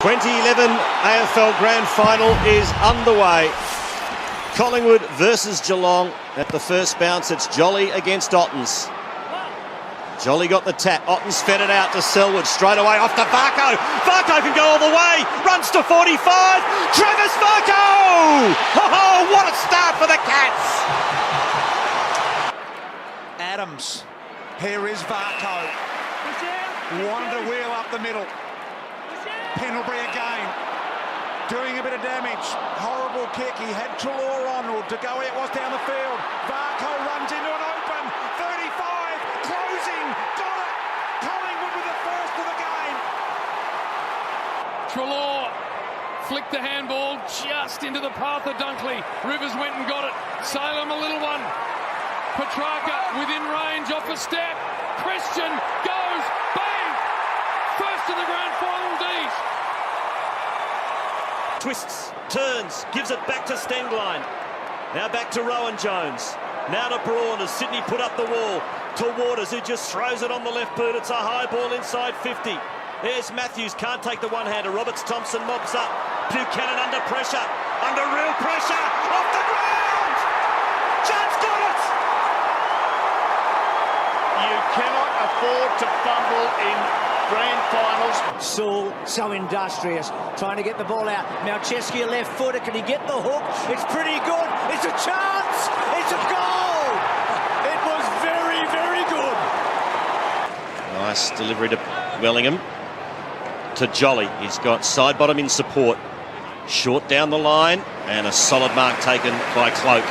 2011 AFL Grand Final is underway. Collingwood versus Geelong. At the first bounce, it's Jolly against Ottens. Jolly got the tap. Ottens fed it out to Selwood. Straight away off to Varco. Varco can go all the way. Runs to 45. Travis Varco! Oh, what a start for the Cats! Adams. Here is Varco. Wonder wheel up the middle. Pendlebury again, doing a bit of damage. Horrible kick. He had Treloar on, or to go it was down the field. Varco runs into an open. 35, closing, got it. Collingwood with the first of the game. Treloar flicked the handball just into the path of Dunkley. Rivers went and got it. Salem a little one. Petrarca within range off a step. Christian goes, bang! First in the grand final indeed. Twists, turns, gives it back to Stengline. Now back to Rowan Jones. Now to Braun as Sydney put up the wall. To Waters, who just throws it on the left boot. It's a high ball inside 50. There's Matthews, can't take the one-hander. Roberts Thompson mobs up. Buchanan under pressure. Under real pressure. Off the ground! Judd's got it! You cannot afford to fumble in grand finals. Sewell, so industrious, trying to get the ball out. Now Chesky, left footer, can he get the hook? It's pretty good. It's a chance. It's a goal. It was very, very good. Nice delivery to Wellingham. To Jolly. He's got side bottom in support. Short down the line, and a solid mark taken by Cloak.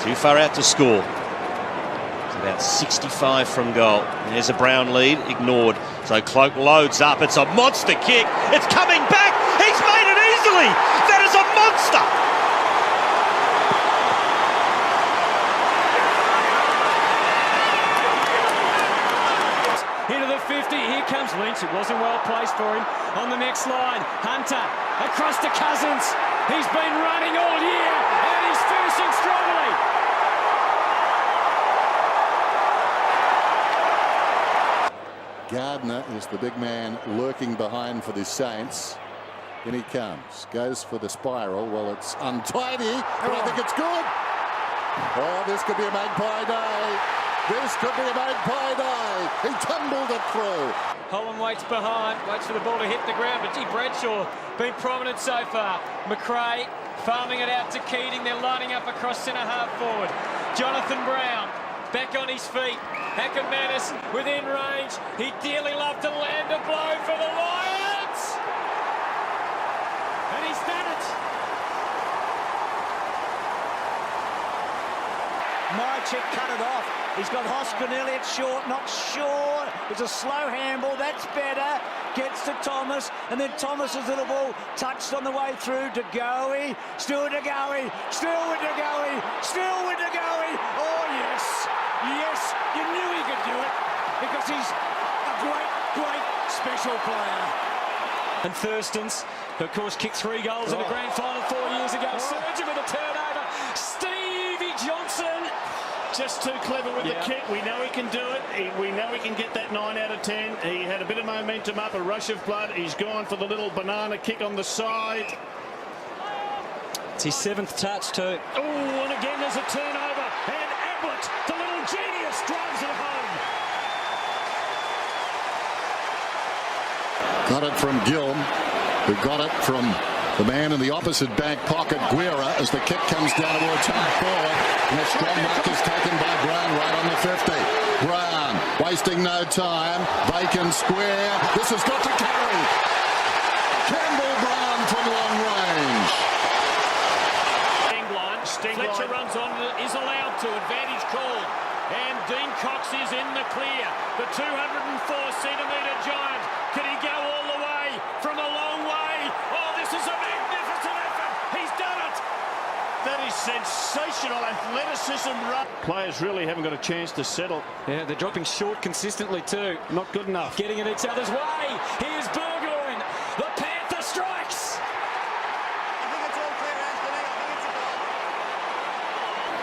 Too far out to score. About 65 from goal. There's a Brown lead, ignored. So Cloak loads up. It's a monster kick. It's coming back. He's made it easily. That is a monster. Into the 50. Here comes Lynch. It wasn't well placed for him. On the next line, Hunter across to Cousins. He's been running all year and he's finishing strongly. Gardner is the big man lurking behind for the Saints. In he comes. Goes for the spiral. Well, it's untidy, but I think it's good. Oh, this could be a magpie day. This could be a magpie day. He tumbled it through. Holland waits behind, waits for the ball to hit the ground, but Bradshaw been prominent so far. McRae farming it out to Keating. They're lining up across centre half forward. Jonathan Brown back on his feet. Ackermanis within range. He'd dearly love to land a blow for the Lions. And he's done it. Mychik cut it off. He's got Hoskin Elliott short, not sure. It's a slow handball, that's better. Gets to Thomas, and then Thomas's little ball touched on the way through to Goey. Still to Goey, still with to Goey, still with to Goey. Oh yes, yes, you knew he could do it because he's a great, great special player. And Thurston's, of course, kicked 3 goals in a grand final 4 years ago. Surgeon with a turnover. Stevie Johnson. Just too clever with the kick. We know he can do it. We know he can get that 9 out of 10. He had a bit of momentum up, a rush of blood. He's gone for the little banana kick on the side. It's his 7th touch too. Oh, and again there's a turnover. And Ablett, the little genius, drives it home. Got it from Gilm, who got it from the man in the opposite back pocket, Guerra, as the kick comes down towards half forward. And a strong mark is taken by Brown right on the 50. Brown wasting no time. Bacon square. This has got to carry. Campbell Brown from long range. Fletcher runs on, is allowed to. Advantage called. And Dean Cox is in the clear. The 204-centimetre giant. Can he go all the way from a long way? Oh, this is a magnificent effort. He's done it. That is sensational athleticism. Players really haven't got a chance to settle. Yeah, they're dropping short consistently too. Not good enough. Getting in each other's way. Here's Burgoyne. The Panther strikes.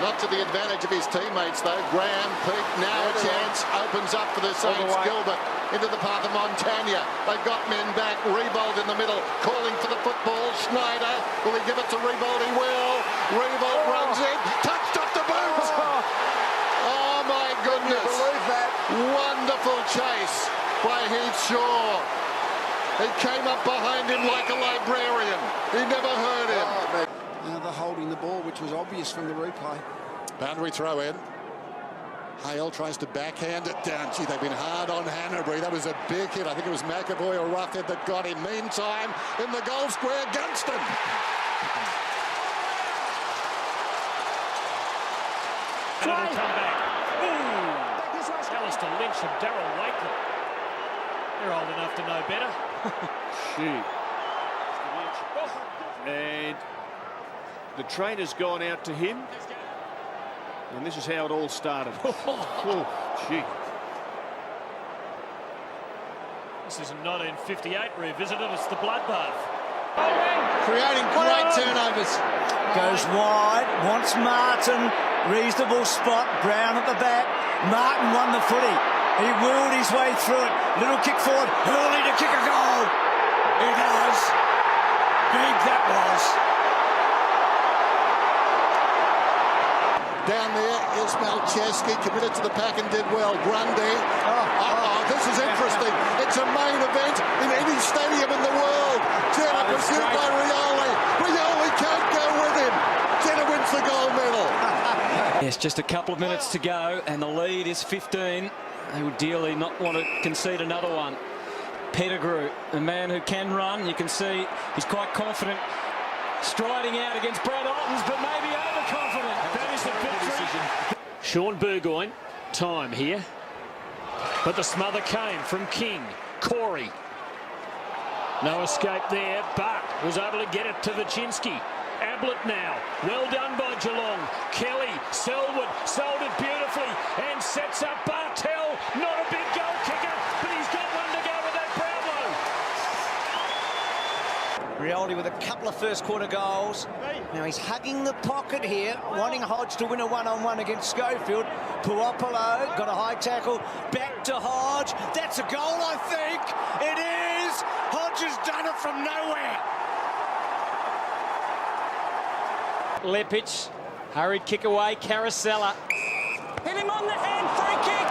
Not to the advantage of his teammates, though. Graham, Peake, now a chance. Opens up for the Saints. Gilbert into the path of Montagna. They've got men back. Rebold in the middle, calling for the football. Schneider, will he give it to Rebold? He will. Rebold runs in. Touched off the boot. Oh, my goodness. Can you believe that? Wonderful chase by Heath Shaw. He came up behind him like a librarian. He never heard him. They're holding the ball, which was obvious from the replay. Boundary throw in. Hale tries to backhand it down. Gee, they've been hard on Hanbury. That was a big hit. I think it was McAvoy or Roughhead that got him. Meantime, in the goal square, Gunston. And it'll come back. Ooh! Alistair Lynch and Darryl Wakely. They're old enough to know better. Shoot. And the trainer's gone out to him. And this is how it all started. Oh, gee. This is a 1958 revisited. It's the bloodbath. Creating great turnovers. Goes wide, wants Martin. Reasonable spot. Brown at the back. Martin won the footy. He wheeled his way through it. Little kick forward. Hurley to kick a goal. He does. Big that was. Down there, Ismail Chesky committed to the pack and did well. Grundy. This is interesting. It's a main event in any stadium in the world. Jenner pursued by Rioli. Rioli can't go with him. Jenner wins the gold medal. Yes, just a couple of minutes to go, and the lead is 15. They would dearly not want to concede another one. Pettigrew, a man who can run. You can see he's quite confident, striding out against Brad Altons, but maybe overconfident. That is the victory. Sean Burgoyne, time here. But the smother came from King. Corey. No escape there, but was able to get it to Vachinsky. Ablett now. Well done by Geelong. Kelly, Selwood, sold it beautifully and sets up Bartell. Not a big goal kicker, but he's got one to go with that Brownlow. Rioli with a couple of first quarter goals. Now he's hugging the pocket here, wanting Hodge to win a one-on-one against Schofield. Puopolo got a high tackle, back to Hodge. That's a goal, I think. It is. Hodge has done it from nowhere. Lepic, hurried kick away, Carosella. Hit him on the hand, free kick.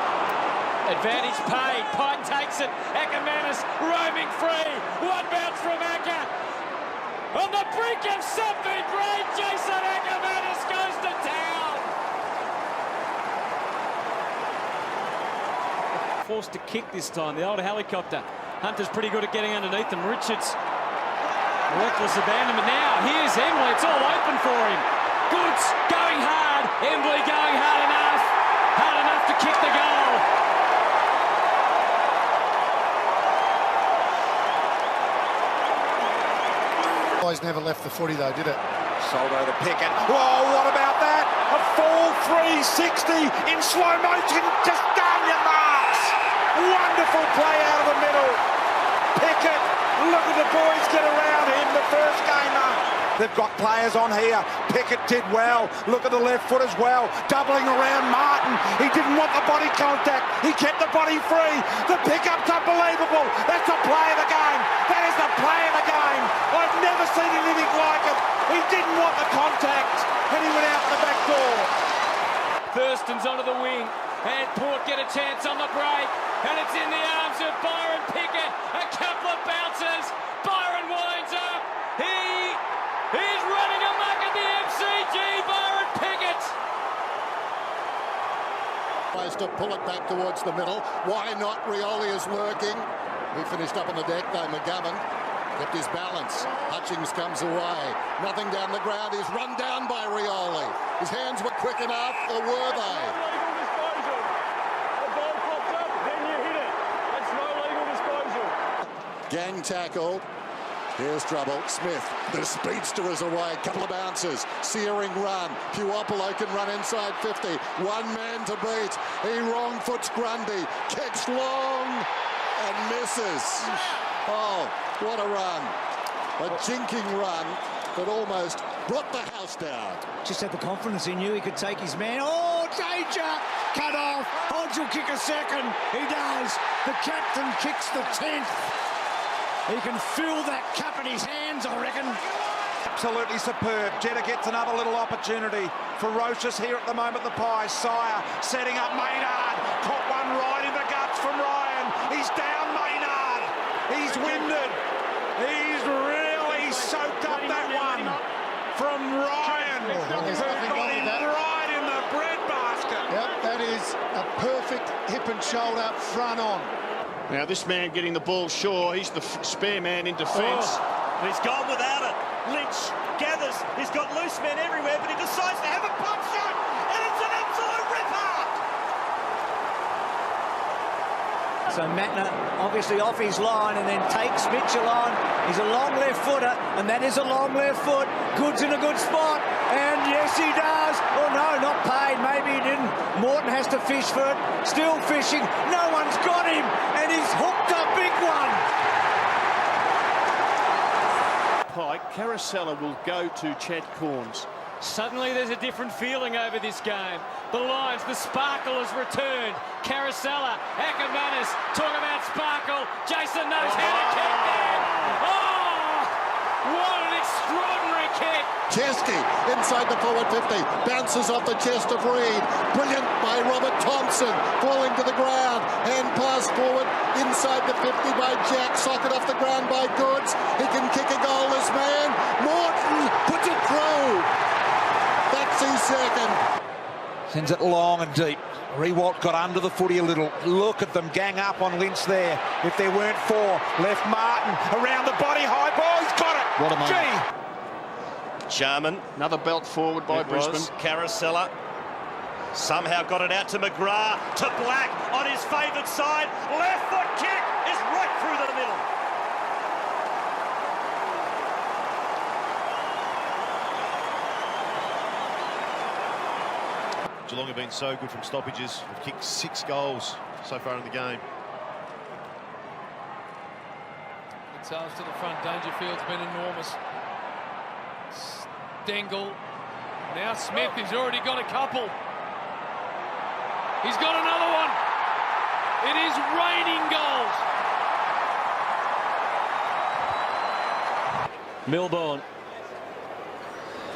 Advantage paid, Pike takes it. Ackermanis roaming free. One bounce from Acker. On the brink of something great, Jason Ackermanis goes to town. Forced to kick this time, the old helicopter. Hunter's pretty good at getting underneath them. Richards, reckless abandonment now. Here's Embley, it's all open for him. Goods going hard, Embley going hard enough to kick the goal. Boys never left the footy though, did it? Soldo to Pickett. Whoa, what about that? A full 360 in slow motion. Just down your marks. Wonderful play out of the middle. Pickett, look at the boys get around him, the first gamer. They've got players on here. Pickett did well. Look at the left foot as well. Doubling around Martin. He didn't want the body contact. He kept the body free. The pickup's unbelievable. That's the play of the game. That is the play of the game. I've never seen anything like it. He didn't want the contact, and he went out the back door. Thurston's onto the wing, and Port get a chance on the break, and it's in the arms of Byron Pickett. A couple of bounces. Byron winds up. He's running amok at the MCG. Byron Pickett. Tries to pull it back towards the middle. Why not? Rioli is lurking. He finished up on the deck though. McGovern kept his balance. Hutchings comes away. Nothing down the ground. He's run down by Rioli. His hands were quick enough, or were they? Gang tackle. Here's trouble. Smith, the speedster is away. Couple of bounces. Searing run. Puopolo can run inside 50. One man to beat. He wrong foots Grundy. Kicks long and misses. Oh, what a run. A jinking run that almost brought the house down. Just had the confidence, he knew he could take his man. Oh, danger! Cut off. Hodge will kick a second. He does. The captain kicks the 10th. He can feel that cup in his hands, I reckon. Absolutely superb. Jetta gets another little opportunity. Ferocious here at the moment, the Pies. Sire setting up Maynard. Caught one right in the guts from Ryan. He's down, Maynard. He's winded. He's really soaked up that one from Ryan. There's nothing wrong with that. Right in the breadbasket. Yep, that is a perfect hip and shoulder front on. Now this man getting the ball sure, he's the spare man in defence. And he's gone without it. Lynch gathers. He's got loose men everywhere, but he decides to have a pump shot, and it's an absolute ripper. So Matner obviously off his line and then takes Mitchell on. He's a long left footer, and that is a long left foot. Good's in a good spot, and yes he does. Oh no, not paid. Maybe he didn't. Morton has to fish for it. Still fishing. No one's got him, and he's hooked a big one. Pike, Caracella will go to Chad Corns. Suddenly there's a different feeling over this game. The Lions, the sparkle has returned. Caracella, Ackermanis, talk about sparkle. Jason knows how to kick there. Oh, what an extraordinary kick. Chesky inside the forward 50, bounces off the chest of Reid. Brilliant by Robert Thompson, falling to the ground. Hand pass forward inside the 50 by Jack. Socket off the ground by Goods. He can kick a goal, this man. Morton puts it through. That's his second. Sends it long and deep. Rewalt got under the footy a little. Look at them gang up on Lynch there. If there weren't four, left Martin around the body, high ball. He's got it. What a moment. Jarman. Another belt forward by Brisbane. Caracella somehow got it out to McGrath, to Black on his favoured side. Left foot kick is right through the middle. Geelong have been so good from stoppages. They've kicked 6 goals so far in the game. Themselves to the front. Dangerfield's been enormous. Stengel. Now Smith. He's already got a couple. He's got another one. It is raining goals. Milbourne.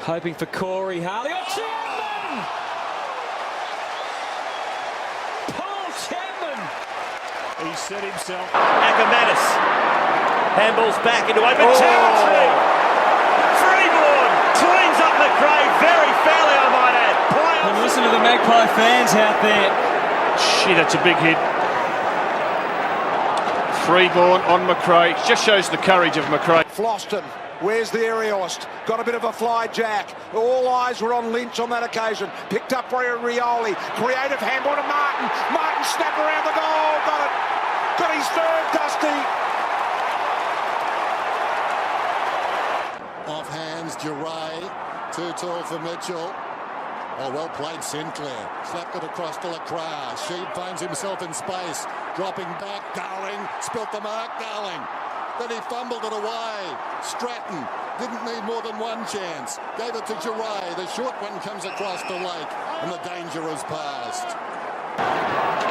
Hoping for Corey Harley. Oh, Chapman! Paul Chapman! He set himself. Ackermanis. Handballs back into open territory. Freeborn cleans up McRae very fairly, I might add. And listen to the Magpie fans out there. Shit, that's a big hit. Freeborn on McRae. Just shows the courage of McRae. Floston, where's the aerialist? Got a bit of a fly jack. All eyes were on Lynch on that occasion. Picked up by Rioli. Creative handball to Martin. Martin snapped around the goal. Got it. Got his third, Dusty. Off hands, Duray. Too tall for Mitchell. Oh, well played, Sinclair. Slapped it across to Lacroix. Sheed finds himself in space. Dropping back, Darling. Spilt the mark, Darling. Then he fumbled it away. Stratton didn't need more than one chance. Gave it to Duray. The short one comes across the lake, and the danger is past.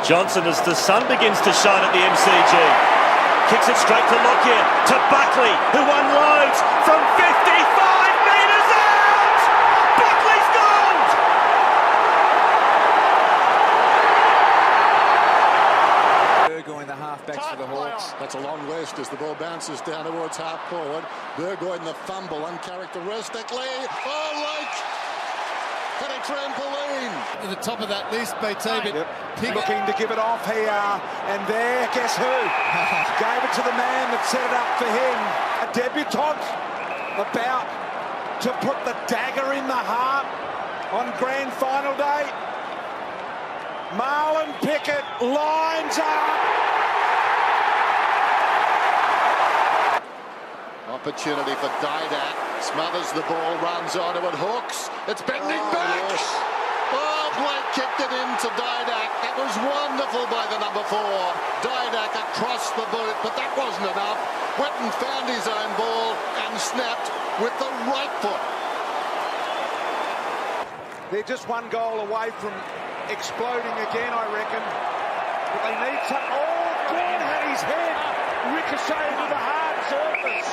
Johnson, as the sun begins to shine at the MCG, kicks it straight to Lockyer, to Buckley, who unloads from 55 metres out! Buckley's gold! Burgoyne, the halfbacks for the Hawks. That's a long rest as the ball bounces down towards half forward. Burgoyne the fumble uncharacteristically. Oh, Lake! Had a trampoline. At the top of that list, BT, but Looking to give it off here, and there, guess who? Gave it to the man that set it up for him. A debutant about to put the dagger in the heart on grand final day. Marlon Pickett lines up. Opportunity for Didak. Smothers the ball, runs onto it, hooks. It's bending back. Yes. Oh, Blake kicked it into Didak. That was wonderful by the number 4. Didak across the boot, but that wasn't enough. Went and found his own ball and snapped with the right foot. They're just one goal away from exploding again, I reckon. But they need some. Oh, Glenn had his head ricocheted to the hard surface.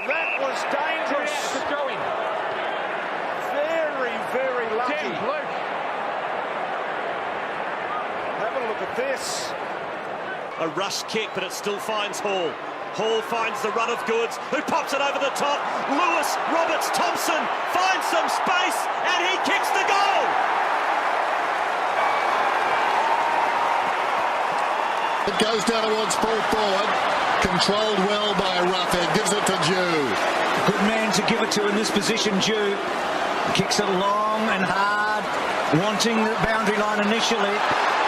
That was dangerous. Very, very lucky. Have a look at this. A rush kick, but it still finds Hall. Hall finds the run of Goods, who pops it over the top. Lewis, Roberts, Thompson finds some space, and he kicks the goal. It goes down towards full forward. Controlled well by Ruffhead. Gives it to Jew. Good man to give it to in this position, Jew. Kicks it long and hard, wanting the boundary line initially.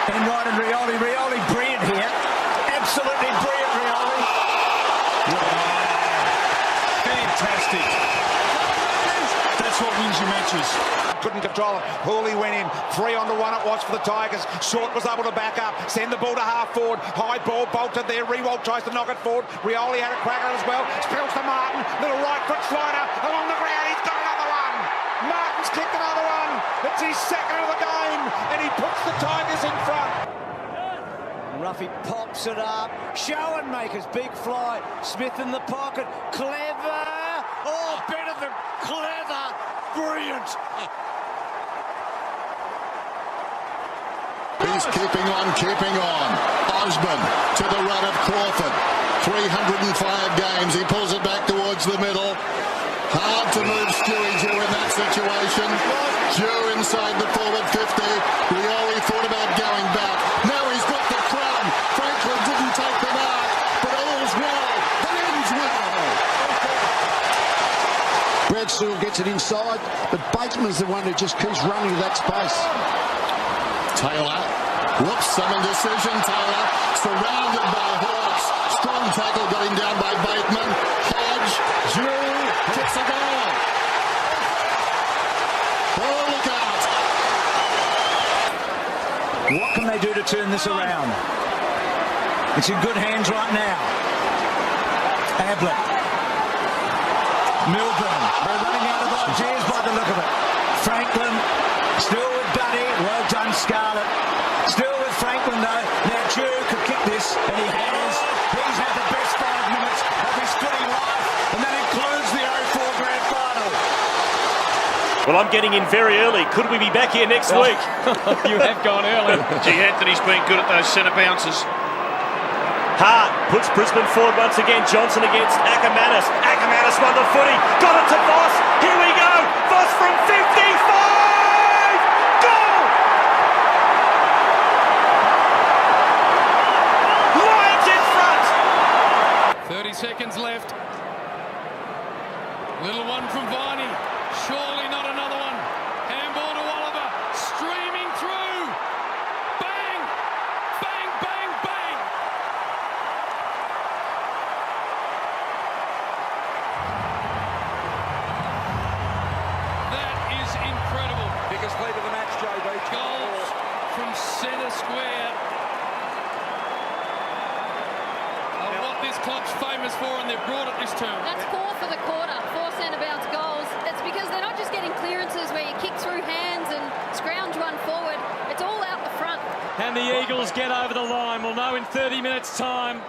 And right in Rioli. Rioli, brilliant here. Absolutely brilliant, Rioli. Fantastic. That's what wins your matches. Couldn't control it. Hooley went in. 3-on-1 it was for the Tigers. Short was able to back up. Send the ball to half forward. High ball bolted there. Rewalt tries to knock it forward. Rioli had a cracker as well. Spills to Martin. Little right foot slider along the ground. He's got another one. Martin's kicked another one. It's his second of the game. And he puts the Tigers in front. Ruffy pops it up. Schoenmakers, big fly. Smith in the pocket. Clever. Oh, better than clever. Brilliant. He's keeping on. Osborne to the run of Crawford. 305 games. He pulls it back towards the middle. Hard to move Stewie Jew in that situation. Jew inside the forward 50. Rioli thought about going back. Now he's got the crumb. Franklin didn't take the mark, but all's well that ends well. Bradshaw gets it inside, but Bateman's the one who just keeps running to that space. Taylor. Whoops, some indecision. Taylor surrounded by Hawks. Strong tackle got him down by Bateman. Hodge. Jew kicks a goal. Oh, look out. What can they do to turn this around? It's in good hands right now. Ablett. Milburn. They're running out of ideas by the look of it. Franklin. Still with Duddy. Well done, Scarlett. Still with Franklin, though. Now, Jew could kick this, and he has. He's had the best 5 minutes of his footy life, and that includes the 04 Grand Final. Well, I'm getting in very early. Could we be back here next week? You have gone early. Gee, Anthony's been good at those centre bounces. Hart puts Brisbane forward once again. Johnson against Ackermanis. Ackermanis won the footy. Got it to Voss. Here we go. Voss from 55. Goal! Lions in front. 30 seconds left. Little one from Viney. Surely not another one. Handball to Oliver. Streaming through. Bang! Bang, bang, bang! That is incredible. Biggest lead of the match, JB. Goals from centre square. What this club's famous for, and they've brought it this term. That's 4 for the quarter, 4 centre bounce goals. It's because they're not just getting clearances where you kick through hands and scrounge one forward. It's all out the front. And the Eagles get over the line. We'll know in 30 minutes' time.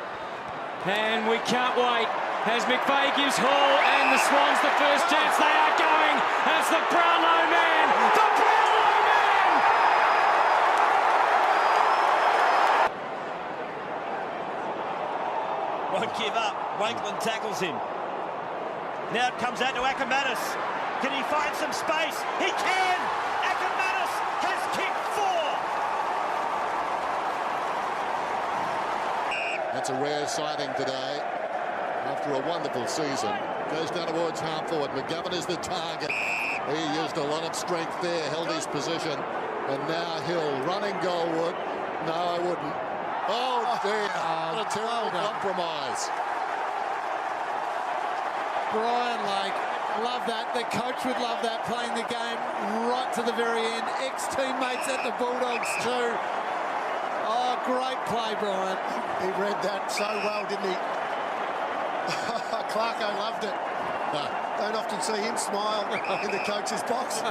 And we can't wait. As McVeigh gives Hall and the Swans the first chance, they are going. That's the Brownlow man. The Brownlow man! Won't give up. Wakeland tackles him. Now it comes out to Ackermanis. Can he find some space? He can! Ackermanis has kicked 4. That's a rare sighting today. After a wonderful season. Goes down towards half forward. McGovern is the target. He used a lot of strength there, held his position. And now Hill running goalward. No, I wouldn't. Oh, dear. What a terrible compromise. Brian Lake, love that. The coach would love that, playing the game right to the very end. Ex-teammates at the Bulldogs too. Oh, great play, Brian. He read that so well, didn't he? Clarko loved it. Don't often see him smile in the coach's box.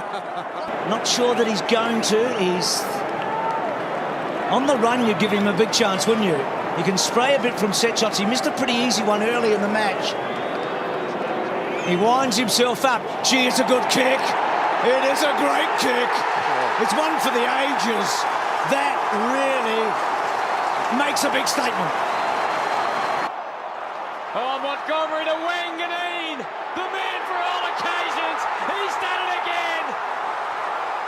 Not sure that he's going to. He's on the run. You'd give him a big chance, wouldn't you? He can spray a bit from set shots. He missed a pretty easy one early in the match. He winds himself up. Gee, it's a good kick. It is a great kick. It's one for the ages. That really makes a big statement. Oh, Montgomery to Wanganeen, the man for all occasions. He's done it again.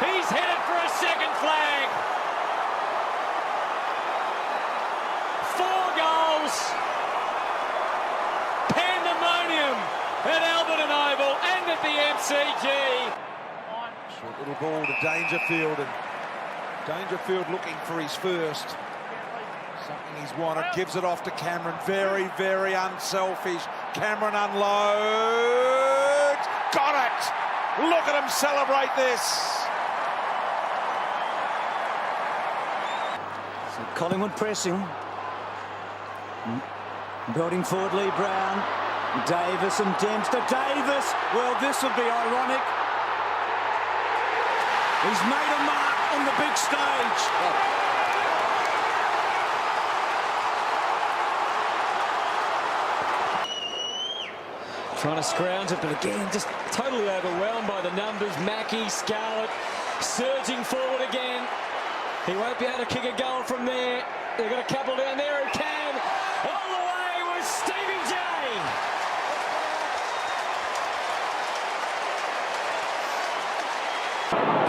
He's headed for a second flag. 4 goals. Pandemonium at Alberton Oval and at the MCG. Short little ball to Dangerfield, and Dangerfield looking for his first. Something he's wanted, gives it off to Cameron. Very, very unselfish. Cameron unloads. Got it! Look at him celebrate this. So Collingwood pressing. Building forward, Lee Brown. Davis and Dempster. Davis! Well, this would be ironic. He's made a mark on the big stage. Trying to scrounge it, but again, just totally overwhelmed by the numbers. Mackie, Scarlett, surging forward again. He won't be able to kick a goal from there. They've got a couple down there who can. All the way was Stevie J.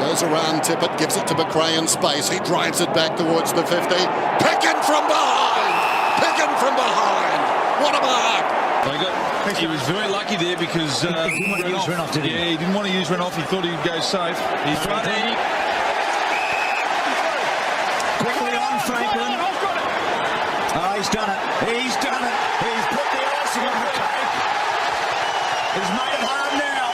Goes around Tippett, gives it to McRae in space. He drives it back towards the 50. Picking from behind! Picking from behind! What a mark! He was very lucky there because he didn't want to use Renouf, did he? Yeah, he didn't want to use Renouf. He thought he'd go safe. He's running. Quickly on Franklin. Oh, he's done it. He's done it. He's put the icing on the cake. He's made it hard now.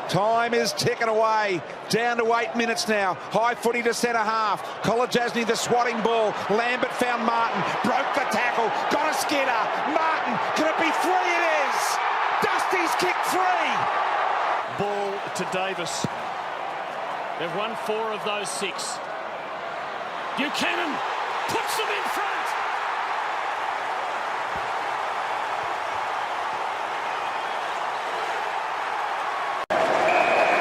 Time is ticking away. Down to 8 minutes now. High footy to centre half. Kolodjasny the swatting ball. Lambert found Martin. Broke the tackle. Got a skidder. Martin. Can it be 3? It is. Dusty's kicked 3. Ball to Davis. They've won 4 of those 6. Buchanan puts them in front.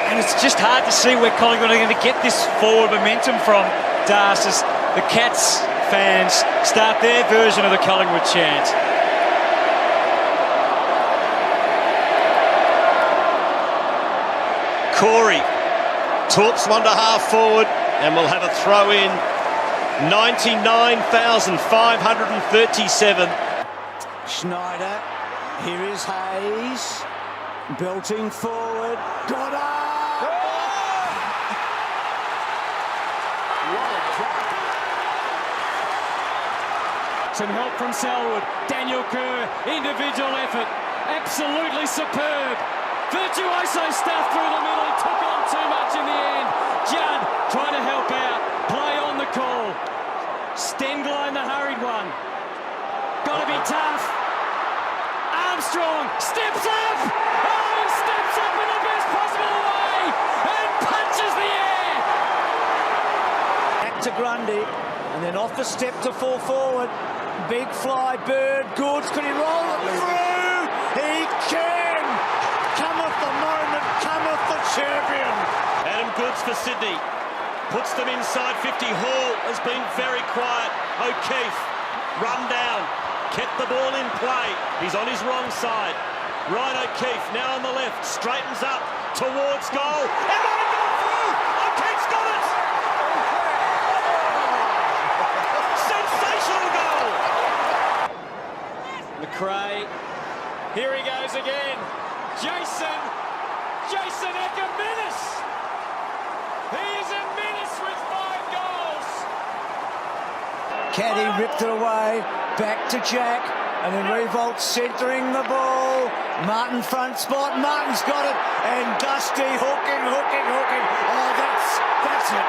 And it's just hard to see where Collingwood are going to get this forward momentum from, Das, as the Cats fans start their version of the Collingwood chant. Corey torps one to half forward and we'll have a throw in. 99,537. Schneider. Here is Hayes. Belting forward. Got it! Some help from Selwood. Daniel Kerr, individual effort. Absolutely superb. Virtuoso stuff through the middle. He took on too much in the end. Judd trying to help out. Play on the call. Stengler in the hurried one. Got to be tough. Armstrong steps up. Oh, he steps up in the best possible way and punches the air. Back to Grundy, and then off the step to full forward. Big fly, Bird, Goods, could he roll it through? He can! Cometh the moment, cometh the champion. Adam Goods for Sydney. Puts them inside 50. Hall has been very quiet. O'Keefe, run down. Kept the ball in play. He's on his wrong side. Ryan O'Keefe now on the left. Straightens up towards goal. And let it go through! O'Keefe's got it! Sensational goal! McRae. Here he goes again. Jason Economidis. He is a menace with 5 goals. Caddy ripped it away. Back to Jack. And then Revolt centering the ball. Martin front spot. Martin's got it. And Dusty hooking. Oh, that's it.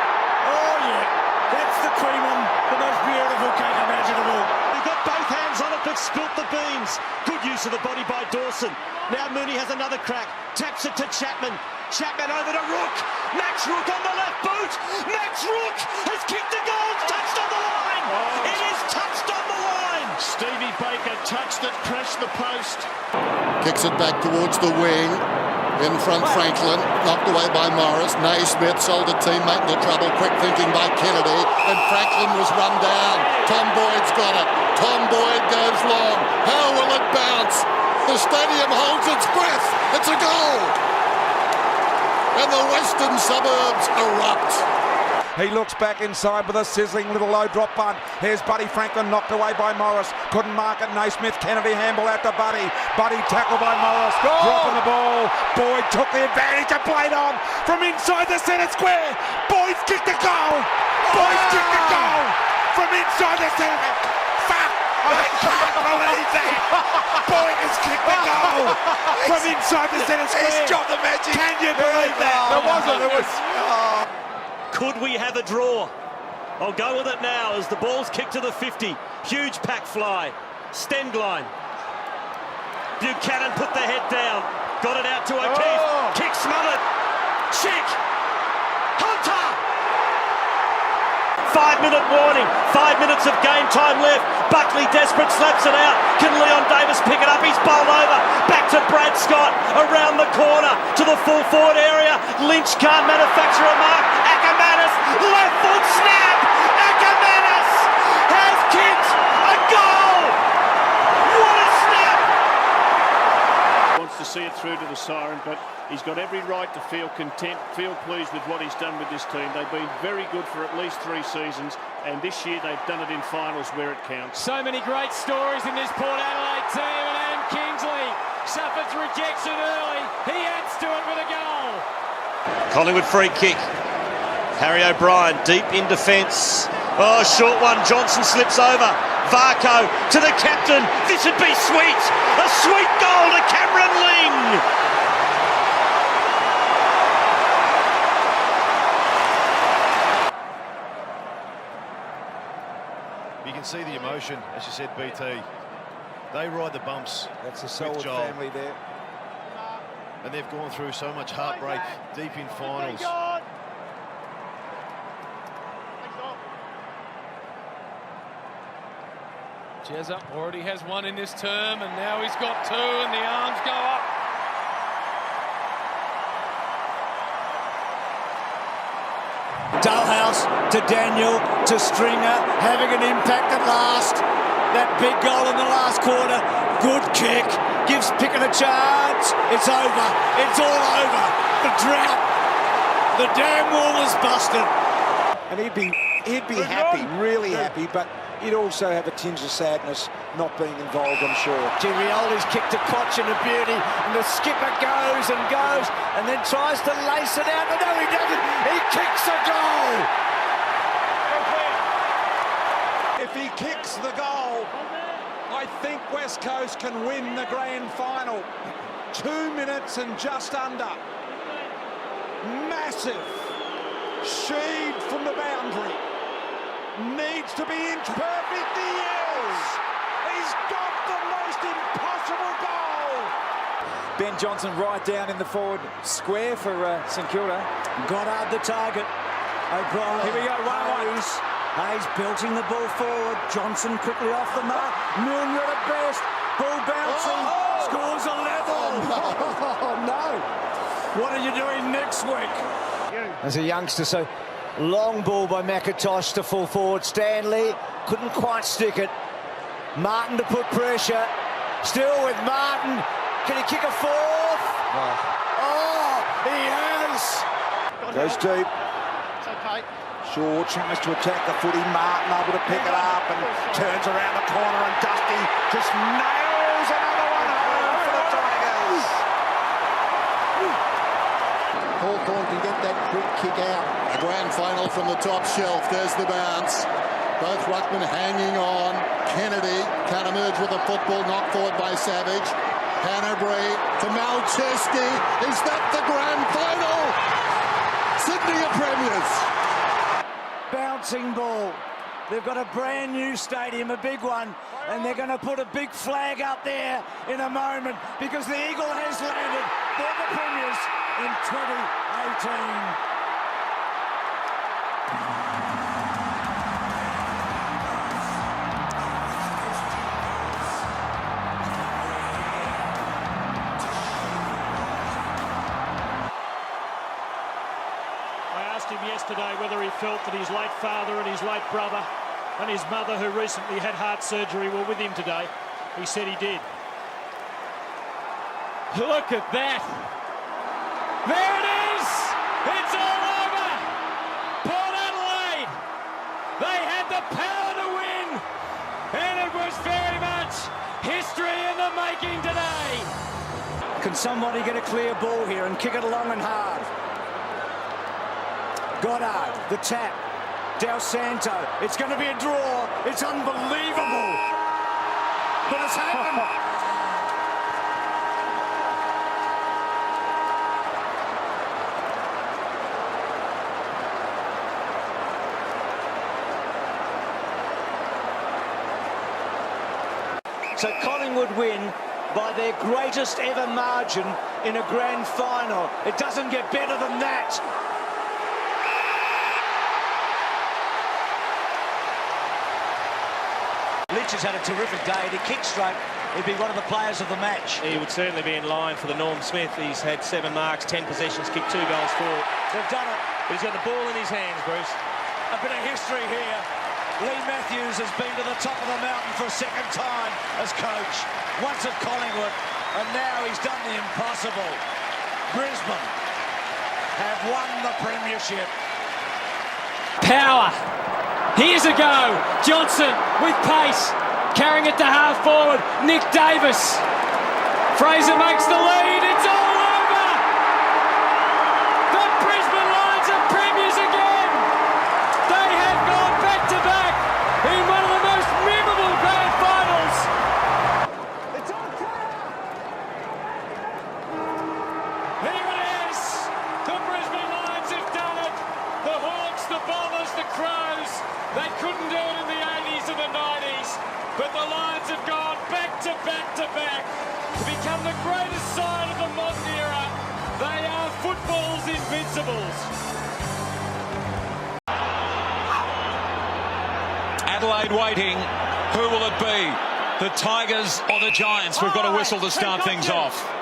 Oh, yeah. That's the cream on the most beautiful cake imaginable. You've got both hands was on it but spilt the beans. Good use of the body by Dawson. Now Mooney has another crack. Taps it to Chapman. Chapman over to Rook. Max Rook on the left boot. Max Rook has kicked the goal. It's touched on the line. It is touched on the line. Stevie Baker touched it, crashed the post. Kicks it back towards the wing. In front, Franklin, knocked away by Morris. Naismith sold a teammate into trouble. Quick thinking by Kennedy. And Franklin was run down. Tom Boyd's got it. Tom Boyd goes long. How will it bounce? The stadium holds its breath. It's a goal. And the western suburbs erupt. He looks back inside with a sizzling little low drop bunt. Here's Buddy Franklin, knocked away by Morris. Couldn't mark it. Naismith, Kennedy handball out to Buddy. Buddy tackled by Morris. Dropping the ball. Boyd took the advantage and played on from inside the centre square. Boyd's kicked the goal. Boyd's kicked the goal from inside the centre. Fuck! I can't believe that. Boyd has kicked the goal from inside the centre square. He's dropped the magic. Can you believe that? There wasn't. There was. Could we have a draw? I'll go with it now as the ball's kicked to the 50. Huge pack fly. Stengline. Buchanan put the head down. Got it out to O'Keefe. Kick smothered. Chick. Hunter. 5-minute warning. 5 minutes of game time left. Buckley desperate, slaps it out. Can Leon Davis pick it up? He's bowled over. Back to Brad Scott. Around the corner to the full forward area. Lynch can't manufacture a mark. Ackermanis. Left foot snap. Ackermanis has kicked a goal. What a snap. Wants to see it through to the siren, but he's got every right to feel content, feel pleased with what he's done with this team. They've been very good for at least 3 seasons, and this year they've done it in finals where it counts. So many great stories in this Port Adelaide team, and Adam Kingsley suffers rejection early. He adds to it with a goal. Collingwood free kick. Harry O'Brien deep in defence. Oh, short one. Johnson slips over. Varco to the captain. This would be sweet. A sweet goal to Cameron Ling. You can see the emotion, as you said, BT. They ride the bumps. That's a solid family there. And they've gone through so much heartbreak deep in finals. Jezza already has one in this term, and now he's got 2, and the arms go up. Dalhouse to Daniel to Stringer, having an impact at last. That big goal in the last quarter. Good kick. Gives Pickett a chance. It's over. It's all over. The drought. The damn wall is busted. And he'd be happy, really happy, but he'd also have a tinge of sadness not being involved, I'm sure. Girioli's kicked a Koch and a beauty, and the skipper goes and then tries to lace it out, but no, he doesn't. He kicks a goal. If he kicks the goal, I think West Coast can win the grand final. 2 minutes and just under. Massive. Sheed from the boundary. Needs to be inch perfect. He is. He's got the most impossible goal. Ben Johnson right down in the forward square for St Kilda. Goddard the target. O'Brien. Here we go. 1-1. Hayes belting the ball forward. Johnson quickly off the mark. Milner at best. Ball bouncing. Scores a level. Oh, no. What are you doing next week? As a youngster, so long ball by McIntosh to full forward. Stanley couldn't quite stick it. Martin to put pressure. Still with Martin. Can he kick a fourth? Oh, he has. Goes deep. It's okay. Shaw tries to attack the footy. Martin able to pick it up and turns around the corner, and Dusty just nails another one home for the Tigers. Hawthorn can get that quick kick out. A grand final from the top shelf. There's the bounce. Both ruckmen hanging on. Kennedy can't emerge with the football. Knocked forward by Savage. Canterbury to Malcheski. Is that the grand final? Sydney are premiers. Bouncing ball. They've got a brand new stadium, a big one, and they're going to put a big flag up there in a moment because the Eagle has landed for the Premiers in 2018. Him yesterday whether he felt that his late father and his late brother and his mother, who recently had heart surgery, were with him today. He said he did. Look at that. There it is. It's all over. Port Adelaide. They had the power to win. And it was very much history in the making today. Can somebody get a clear ball here and kick it long and hard? Goddard, the tap, Del Santo, it's going to be a draw, it's unbelievable, but it's happened. So Collingwood win by their greatest ever margin in a grand final. It doesn't get better than that. Has had a terrific day. He kicked straight. He'd be one of the players of the match. He would certainly be in line for the Norm Smith. He's had 7 marks, 10 possessions, kicked 2 goals for. They've done it. But he's got the ball in his hands, Bruce. A bit of history here. Lee Matthews has been to the top of the mountain for a second time as coach. Once at Collingwood, and now he's done the impossible. Brisbane have won the premiership. Power. Here's a go. Johnson with pace. Carrying it to half forward. Nick Davis. Fraser makes the lead. It's all over. The Brisbane Lions are premiers again. They have gone back to back in one of the most memorable grand finals. It's on fire. Here it is. The Brisbane Lions have done it. The Hawks, the Bombers, the Crows. They couldn't do it in the 80s and the 90s, but the Lions have gone back to back to back to become the greatest side of the modern era. They are football's invincibles. Adelaide waiting. Who will it be? The Tigers or the Giants? We've got a whistle to start things off.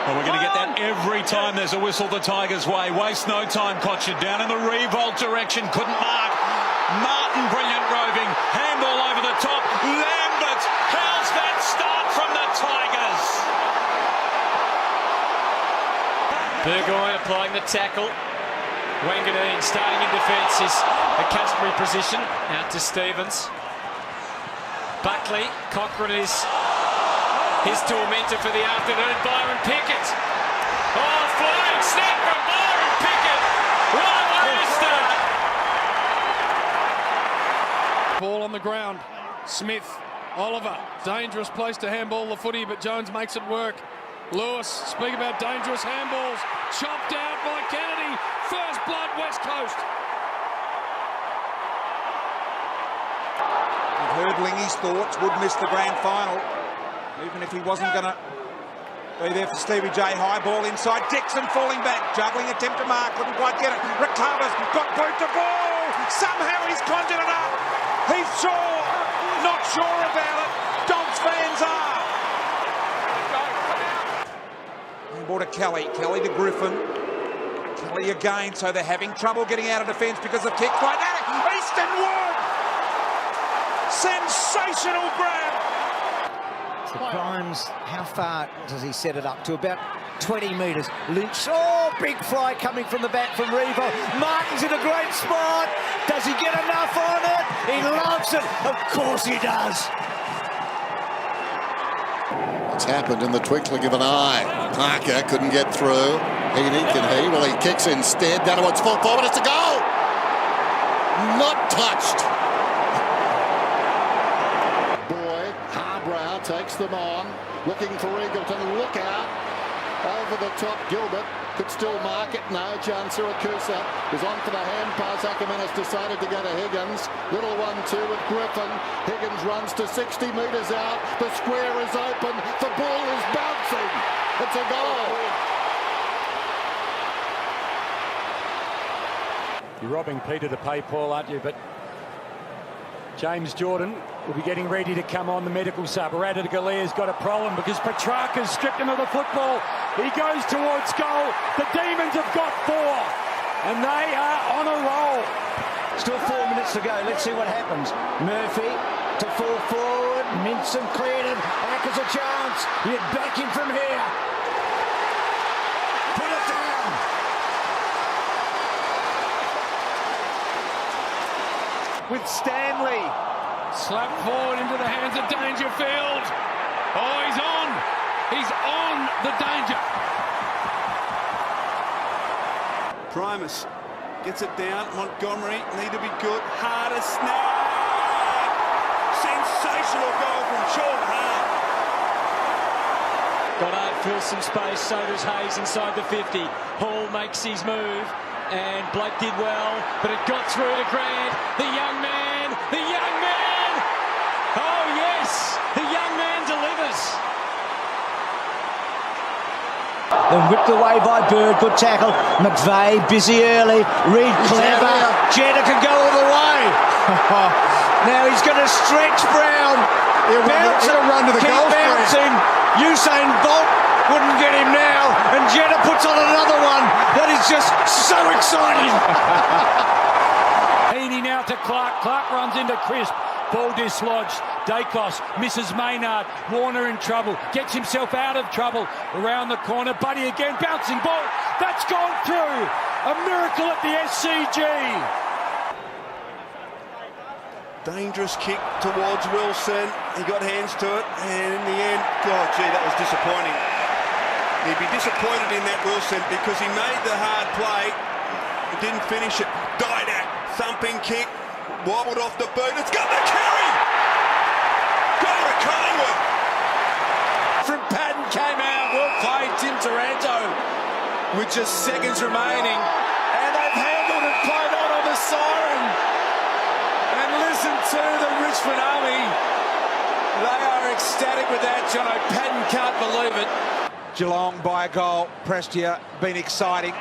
Well, we're going to get that every time there's a whistle the Tigers' way. Waste no time, Kocher. Down in the revolt direction. Couldn't mark. Martin, brilliant roving. Handball over the top. Lambert. How's that start from the Tigers? Burgoyne applying the tackle. Wanganeen starting in defence is a customary position. Out to Stevens. Buckley. Cochrane is his tormentor for the afternoon. Byron Pickett. Oh, flying snap from Byron Pickett. What a way to start. Ball on the ground. Smith. Oliver. Dangerous place to handball the footy, but Jones makes it work. Lewis. Speak about dangerous handballs. Chopped out by Kennedy. First blood, West Coast. You've heard Lingy's thoughts. Would miss the grand final, even if he wasn't going to be there for Stevie J. High ball inside. Dixon falling back. Juggling attempt to mark. Couldn't quite get it. Recovers. Got boot to ball. Somehow he's conjured it up. He's sure. Not sure about it. Dogs fans are. Ball to Kelly. Kelly to Griffin. Kelly again. So they're having trouble getting out of defence because of kicks like that. Easton Wood. Sensational grab. So Grimes, how far does he set it up to? About 20 metres. Lynch, oh, big fly coming from the back from Revo. Martin's in a great spot. Does he get enough on it? He loves it. Of course he does. It's happened in the twinkling of an eye. Parker couldn't get through. Heaney, can he? Well, he kicks instead. Down towards full forward. It's a goal. Not touched. Boyd, Harbrow takes them on. Looking for Eagleton. Look out. Over the top, Gilbert. could still mark it. No, Jan Siracusa is on for the hand pass. Ackerman has decided to go to Higgins. Little 1-2 with Griffin. Higgins runs to 60 metres out. The square is open. The ball is bouncing. It's a goal. You're robbing Peter to pay Paul, aren't you? But James Jordan will be getting ready to come on the medical sub. Radagalia's got a problem because Petrarca's stripped him of the football. He goes towards goal. The Demons have got 4, and they are on a roll. Still 4 minutes to go. Let's see what happens. Murphy to fall forward. Minson cleared him. Acker's a chance. You'd back him from here. Put it down. With Stanley. Slapped forward into the hands of Dangerfield. Oh, he's on. He's on the danger. Primus gets it down. Montgomery need to be good. Harder snap. Sensational goal from Sean Hart. Goddard fills some space, so does Hayes inside the 50. Hall makes his move, and Blake did well, but it got through to Grant. The young man, the young man! Oh yes, the young man delivers. Then whipped away by Bird, good tackle. McVeigh busy early. Reed clever. Jeddah can go all the way. Now he's going to stretch Brown. He'll run to the goal bouncing. Usain Bolt wouldn't get him now, and Jeddah puts on another one. That is just so exciting. Heaney now to Clark. Clark runs into Crisp. Ball dislodged. Dacos misses Maynard. Warner in trouble. Gets himself out of trouble. Around the corner. Buddy again. Bouncing ball. That's gone through. A miracle at the SCG. Dangerous kick towards Wilson. He got hands to it, and in the end, God, gee, that was disappointing. He'd be disappointed in that, Wilson, because he made the hard play, but didn't finish it. Didak, thumping kick, wobbled off the boot. It's got the carry! Goal to Collingwood! From Patton came out, well played, Tim Taranto, with just seconds remaining, and they've handled it, played on the siren. And listen to the Richmond Army. They are ecstatic with that, Jono. Patton can't believe it. Geelong by a goal. Prestia been exciting.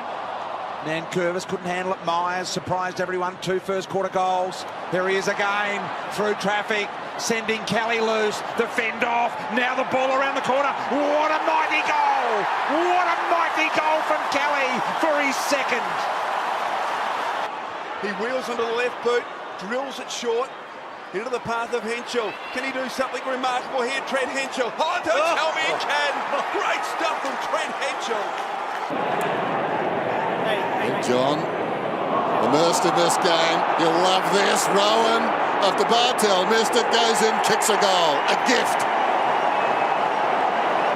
Nankervis couldn't handle it. Myers surprised everyone. 2 first quarter goals. There he is again through traffic, sending Kelly loose. The fend off. Now the ball around the corner. What a mighty goal! What a mighty goal from Kelly for his second. He wheels onto the left boot, drills it short, into the path of Henschel. Can he do something remarkable here, Trent Henschel? Oh, don't tell me he can! Great stuff from Trent Henschel. Hey, John, immersed in this game. You'll love this. Rowan after Bartel missed it, goes in, kicks a goal. A gift.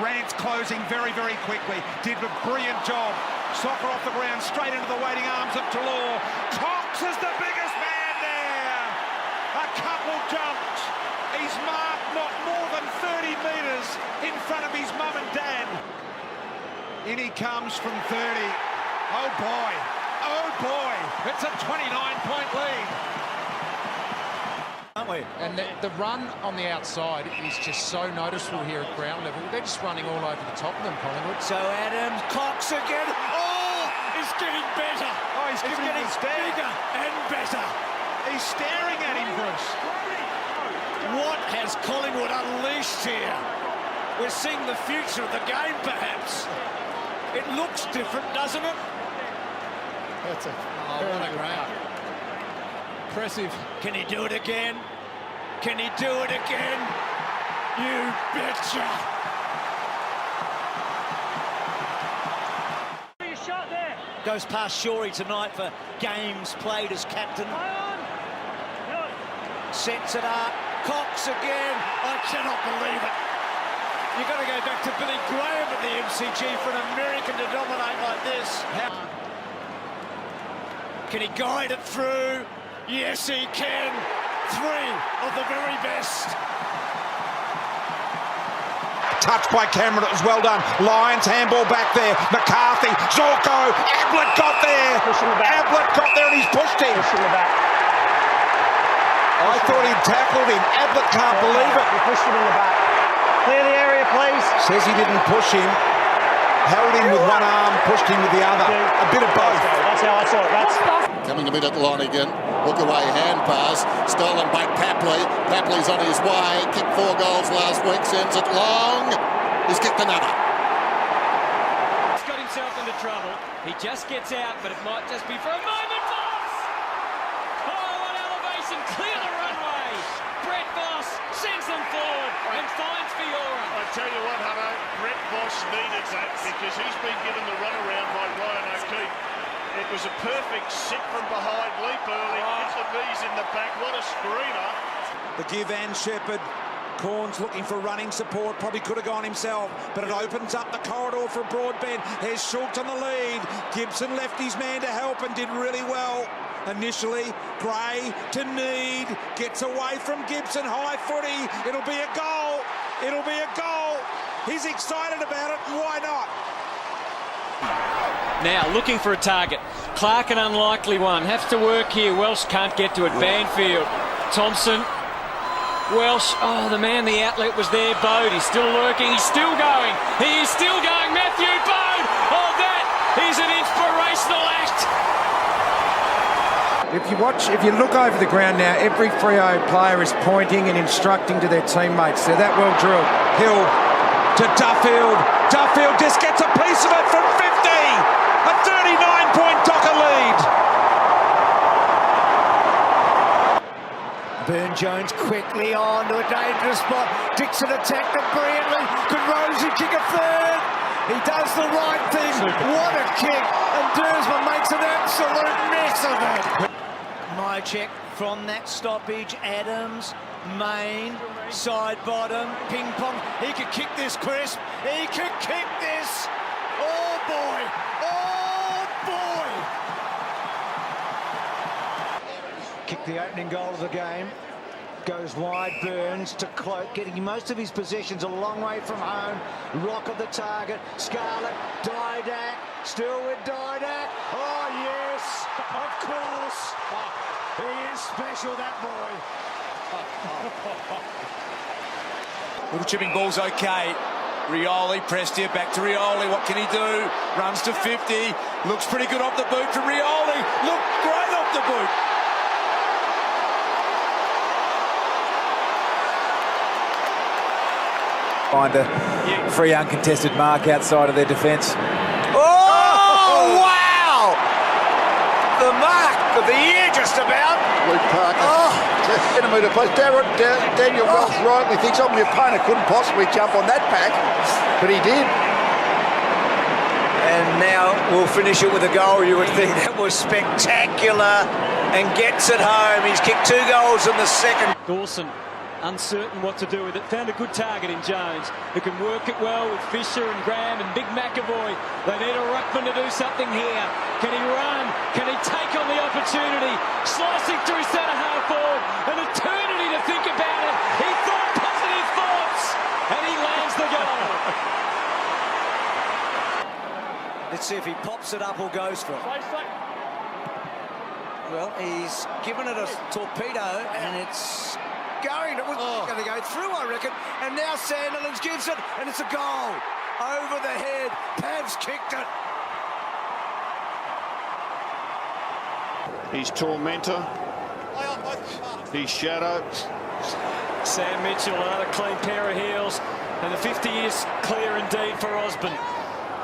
Rance closing very, very quickly. Did a brilliant job. Soccer off the ground, straight into the waiting arms of Talor. Cox is the biggest man there. A couple jumped. He's marked not more than 30 metres in front of his mum and dad. In he comes from 30. Oh boy. Oh boy. It's a 29-point lead. Aren't we? And the run on the outside is just so noticeable here at ground level. They're just running all over the top of them, Collingwood. So Adams, Cox again. Oh, it's getting better. Oh, he's getting bigger and better. He's staring at him, Bruce. What has Collingwood unleashed here? We're seeing the future of the game, perhaps. It looks different, doesn't it? That's what a ground. Impressive. Can he do it again? Can he do it again? You betcha. Shot there. Goes past Shorey tonight for games played as captain. Sets it up. Cox again. I cannot believe it. You've got to go back to Billy Graham at the MCG for an American to dominate like this. Can he guide it through? Yes, he can. 3 of the very best. touch by Cameron. It was well done. Lions handball back there. McCarthy, Zorko, Ablett got there. Ablett got there and he's pushed him. I thought he'd tackled him. Ablett can't believe it. He pushed him in the back. Clear the area, please. Says he didn't push him. Held him with one arm, pushed him with the other. A bit of both. That's how I saw it. Coming to mid at line again. Look away, hand pass. Stolen by Papley. Papley's on his way. Kicked 4 goals last week. Sends it long. He's kicked another. He's got himself into trouble. He just gets out, but it might just be for a moment. Voss! Oh, on elevation. Clear the runway. Brett Voss sends them forward and finds Fiora. I tell you what, Hutto, Brett Voss needed that because he's been given the runaround by Ryan O'Keefe. It was a perfect sit from behind, leap early, hit the knees in the back. What a screamer. The give and Shepherd. Corns looking for running support. Probably could have gone himself, but it opens up the corridor for Broadbent. There's Schultz on the lead. Gibson left his man to help and did really well. Initially, Gray to Need. Gets away from Gibson. High footy. It'll be a goal. It'll be a goal. He's excited about it. Why not? Now looking for a target. Clark an unlikely one. Has to work here. Welsh can't get to it. Banfield. Thompson. Welsh. Oh, the man, the outlet was there. Bode. He's still lurking. He's still going. He is still going. Matthew Bode. Oh, that is an inspirational act. If you look over the ground now, every Freo player is pointing and instructing to their teammates. They're that well drilled. Hill to Duffield. Duffield just gets a piece of it from 50. A 39-point Docker lead. Burne-Jones quickly on to a dangerous spot. Dixon attacked it brilliantly. Could Rosie kick a third? He does the right thing. What a kick. And Duursma makes an absolute mess of it. Myercheck from that stoppage. Adams, Main, side bottom, ping pong. He could kick this, Chris. He could kick this. Oh boy. Oh boy. Kick the opening goal of the game. Goes wide, Burns to Cloak, getting most of his possessions a long way from home. Rock of the target. Scarlett, Didac, still with Didac. Oh yes, of course. He is special, that boy. Little chipping ball's okay. Rioli pressed here, back to Rioli. What can he do? Runs to 50. Looks pretty good off the boot from Rioli. Look great off the boot. Find a free uncontested mark outside of their defence. Oh, wow! The mark of the year just about. Luke Parker, centimetre place. Daniel Wells rightly thinks, my opponent couldn't possibly jump on that pack, but he did. And now we'll finish it with a goal. You would think that was spectacular, and gets it home. He's kicked 2 goals in the second. Dawson uncertain what to do with it. Found a good target in Jones, who can work it well with Fisher and Graham and Big McAvoy. They need a ruckman to do something here. Can he run? Can he take on the opportunity? Slicing through centre half forward. An eternity to think about it. He thought positive thoughts, and he lands the goal. Let's see if he pops it up or goes for it. Well, he's given it a torpedo, and it's going. It was going to go through, I reckon. And now Sandilands gives it, and it's a goal. Over the head. Pav's kicked it. His tormentor, his shadow. Sam Mitchell, another clean pair of heels, and the 50 is clear indeed for Osborne.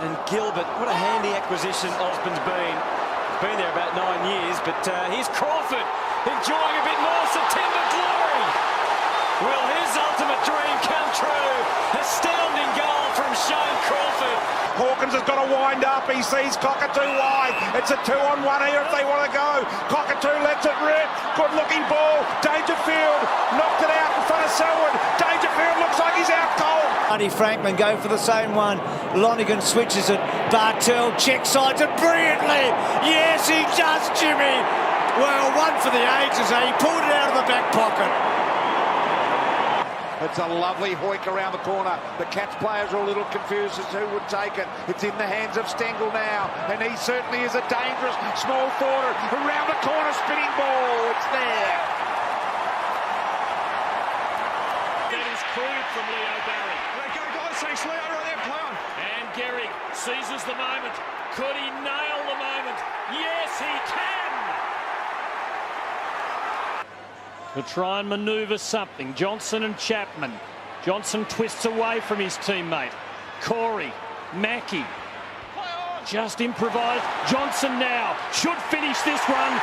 And Gilbert, what a handy acquisition Osborne's been. Been there about 9 years, but here's Crawford enjoying a bit more September glory. Will his ultimate dream come true? Astounding goal from Shane Crawford. Hawkins has got to wind up. He sees Cockatoo wide. It's a 2-on-1 here if they want to go. Cockatoo lets it rip. Good looking ball. Dangerfield knocked it out in front of Selwood. Dangerfield looks like he's out cold. Marty Franklin go for the same one. Lonergan switches it. Bartel check sides it brilliantly. Yes, he does, Jimmy. Well, one for the ages, eh? He pulled it out of the back pocket. It's a lovely hoik around the corner. The Cats players are a little confused as to who would take it. It's in the hands of Stengel now, and he certainly is a dangerous small forward. Around the corner, spinning ball. It's there. That is cleared from Leo Barry. Go, guys, thanks, Leo, right there, play on. And Gehrig seizes the moment. Could he nail the moment? Yes, he can! To try and manoeuvre something. Johnson and Chapman. Johnson twists away from his teammate. Corey, Mackie. Just improvised. Johnson now should finish this one.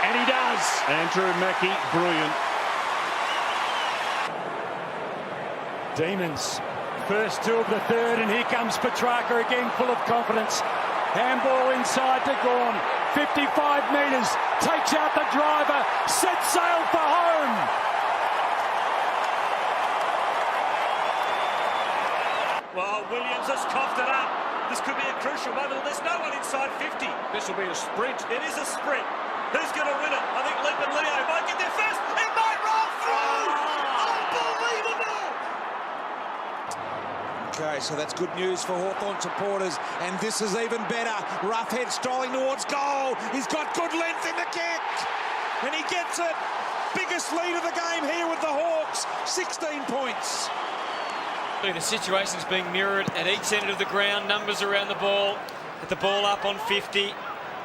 And he does. Andrew Mackie, brilliant. Demons. First two of the third, and here comes Petrarca again, full of confidence. Handball inside to Gawn. 55 metres. Takes out the driver. Sets sail for home. Well, Williams has coughed it up. This could be a crucial moment. There's no one inside 50. This will be a sprint. It is a sprint. Who's going to win it? I think Leap and Leo might get there first. He might roll through. Unbelievable. Okay, so that's good news for Hawthorn supporters, and this is even better. Roughhead strolling towards goal. He's got good length in the kick, and he gets it. Biggest lead of the game here with the Hawks, 16 points. The situation's being mirrored at each end of the ground. Numbers around the ball, get the ball up on 50,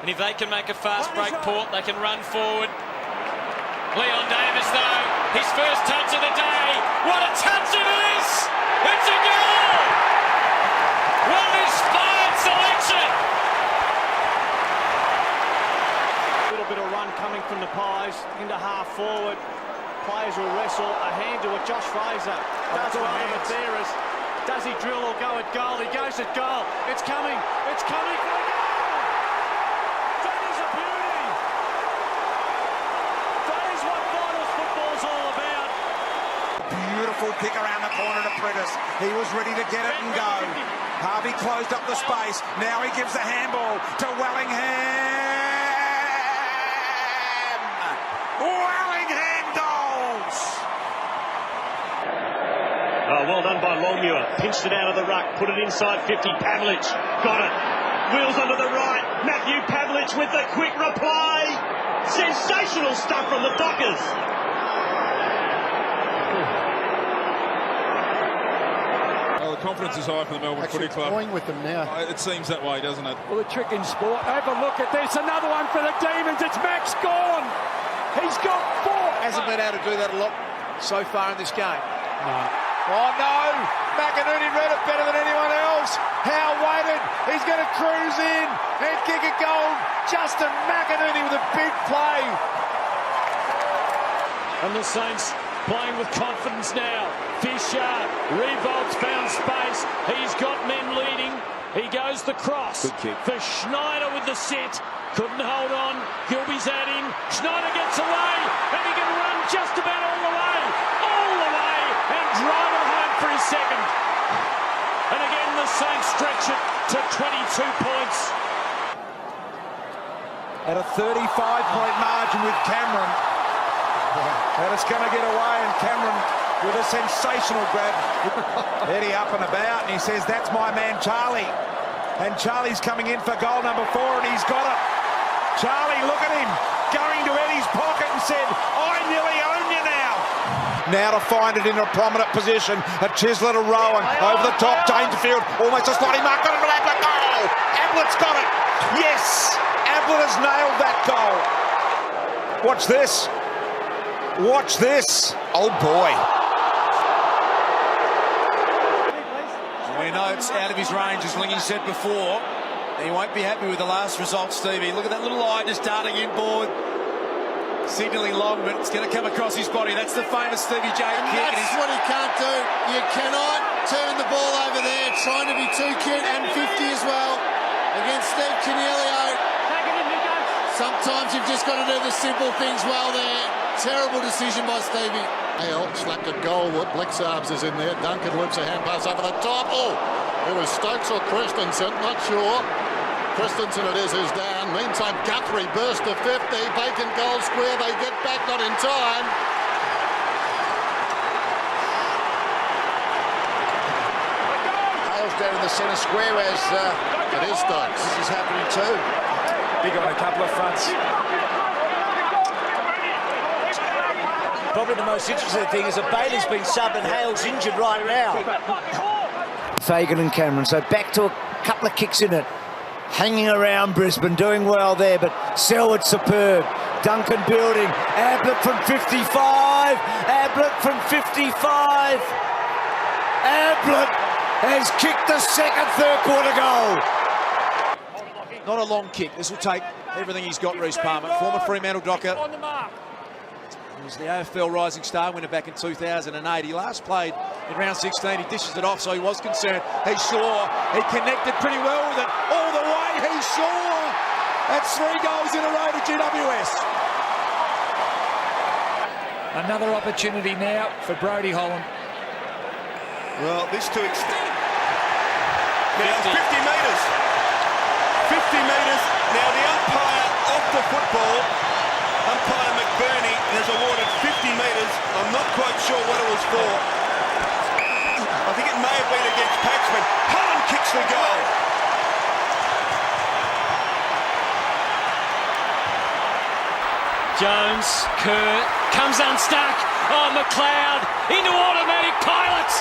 and if they can make a fast break port, they can run forward. Leon Davis, though, his first touch of the day. What a touch it is! It's a goal! Well-inspired selection! A little bit of run coming from the Pies into half forward. Players will wrestle a hand to it. Josh Fraser does well with Theras. Does he drill or go at goal? He goes at goal. It's coming. It's coming for a goal! That is a beauty! That is what finals football's all about. Beautiful kick around the corner to Pritis. He was ready to get it and go. Harvey closed up the space. Now he gives the handball to Wellingham. Wellingham goals! Oh, well done by Longmuir. Pinched it out of the ruck, put it inside 50. Pavlich got it. Wheels onto the right. Matthew Pavlich with the quick reply. Sensational stuff from the Dockers. Well, the confidence is high for the Melbourne Footy Club. Going with them now. It seems that way, doesn't it? Well, the trick in sport. Have a look at this. Another one for the Demons. It's Max Gawn. He's got 4. Hasn't been able to do that a lot so far in this game. No. Oh no! McInerney read it better than anyone else. Howe waited. He's going to cruise in and kick a goal. Justin McInerney with a big play. And the Saints playing with confidence now. Fisher, Revolt's found space. He's got men leading. He goes the cross for Schneider with the set. Couldn't hold on. Gilby's at him. Schneider gets away, and he can run just about all the way, and drive it home for his second. And again, the Saints stretch it to 22 points. At a 35-point margin with Cameron. And it's going to get away, and Cameron with a sensational grab. Eddie up and about, and he says, that's my man Charlie. And Charlie's coming in for goal number 4, and he's got it. Charlie, look at him, going to Eddie's pocket and said, I nearly own you now. Now to find it in a prominent position. A Chisler to Rowan, over the top, Dangerfield, almost a sliding mark, got it to Ablett, goal! Ablett's got it, yes! Ablett has nailed that goal. Watch this. Watch this. Oh boy. We know it's out of his range, as Lingy said before. He won't be happy with the last result, Stevie. Look at that little eye just darting inboard. Signalling long, but it's going to come across his body. That's the famous Stevie J kick. That's what he can't do. You cannot turn the ball over there, trying to be too cute, and 50 as well, against Steve Canielio. Sometimes you've just got to do the simple things well there. Terrible decision by Stevie. Hale slapped at goalwood. Blixarbs is in there. Duncan loops a hand pass over the top. Oh, it was Stokes or Christensen, not sure. Christensen it is who's down. Meantime, Guthrie burst to 50. Vacant goal square. They get back, not in time. down in the centre square as it is Stokes. This is happening too. Big on a couple of fronts. Probably the most interesting thing is that Bailey's been subbed and Hale's injured right now. Fagan and Cameron, so back to a couple of kicks in it. Hanging around Brisbane, doing well there, but Selwood superb. Duncan building. Ablett from 55. Ablett from 55. Ablett has kicked the second third quarter goal. Not a long kick. This will take everything he's got, Reece Palmer. Former Fremantle Docker. He's the AFL Rising Star winner back in 2008. He last played in round 16. He dishes it off, so he was concerned. He's sure. He connected pretty well with it all the way. He's sure. That's 3 goals in a row to GWS. Another opportunity now for Brodie Holland. Well, this to extend. Now 50 metres. 50 metres. Now the umpire off the football. Umpire McBurney has awarded 50 metres. I'm not quite sure what it was for. I think it may have been against Paxman. Holland kicks the goal. Jones, Kerr, comes unstuck. Oh, McLeod into automatic pilots.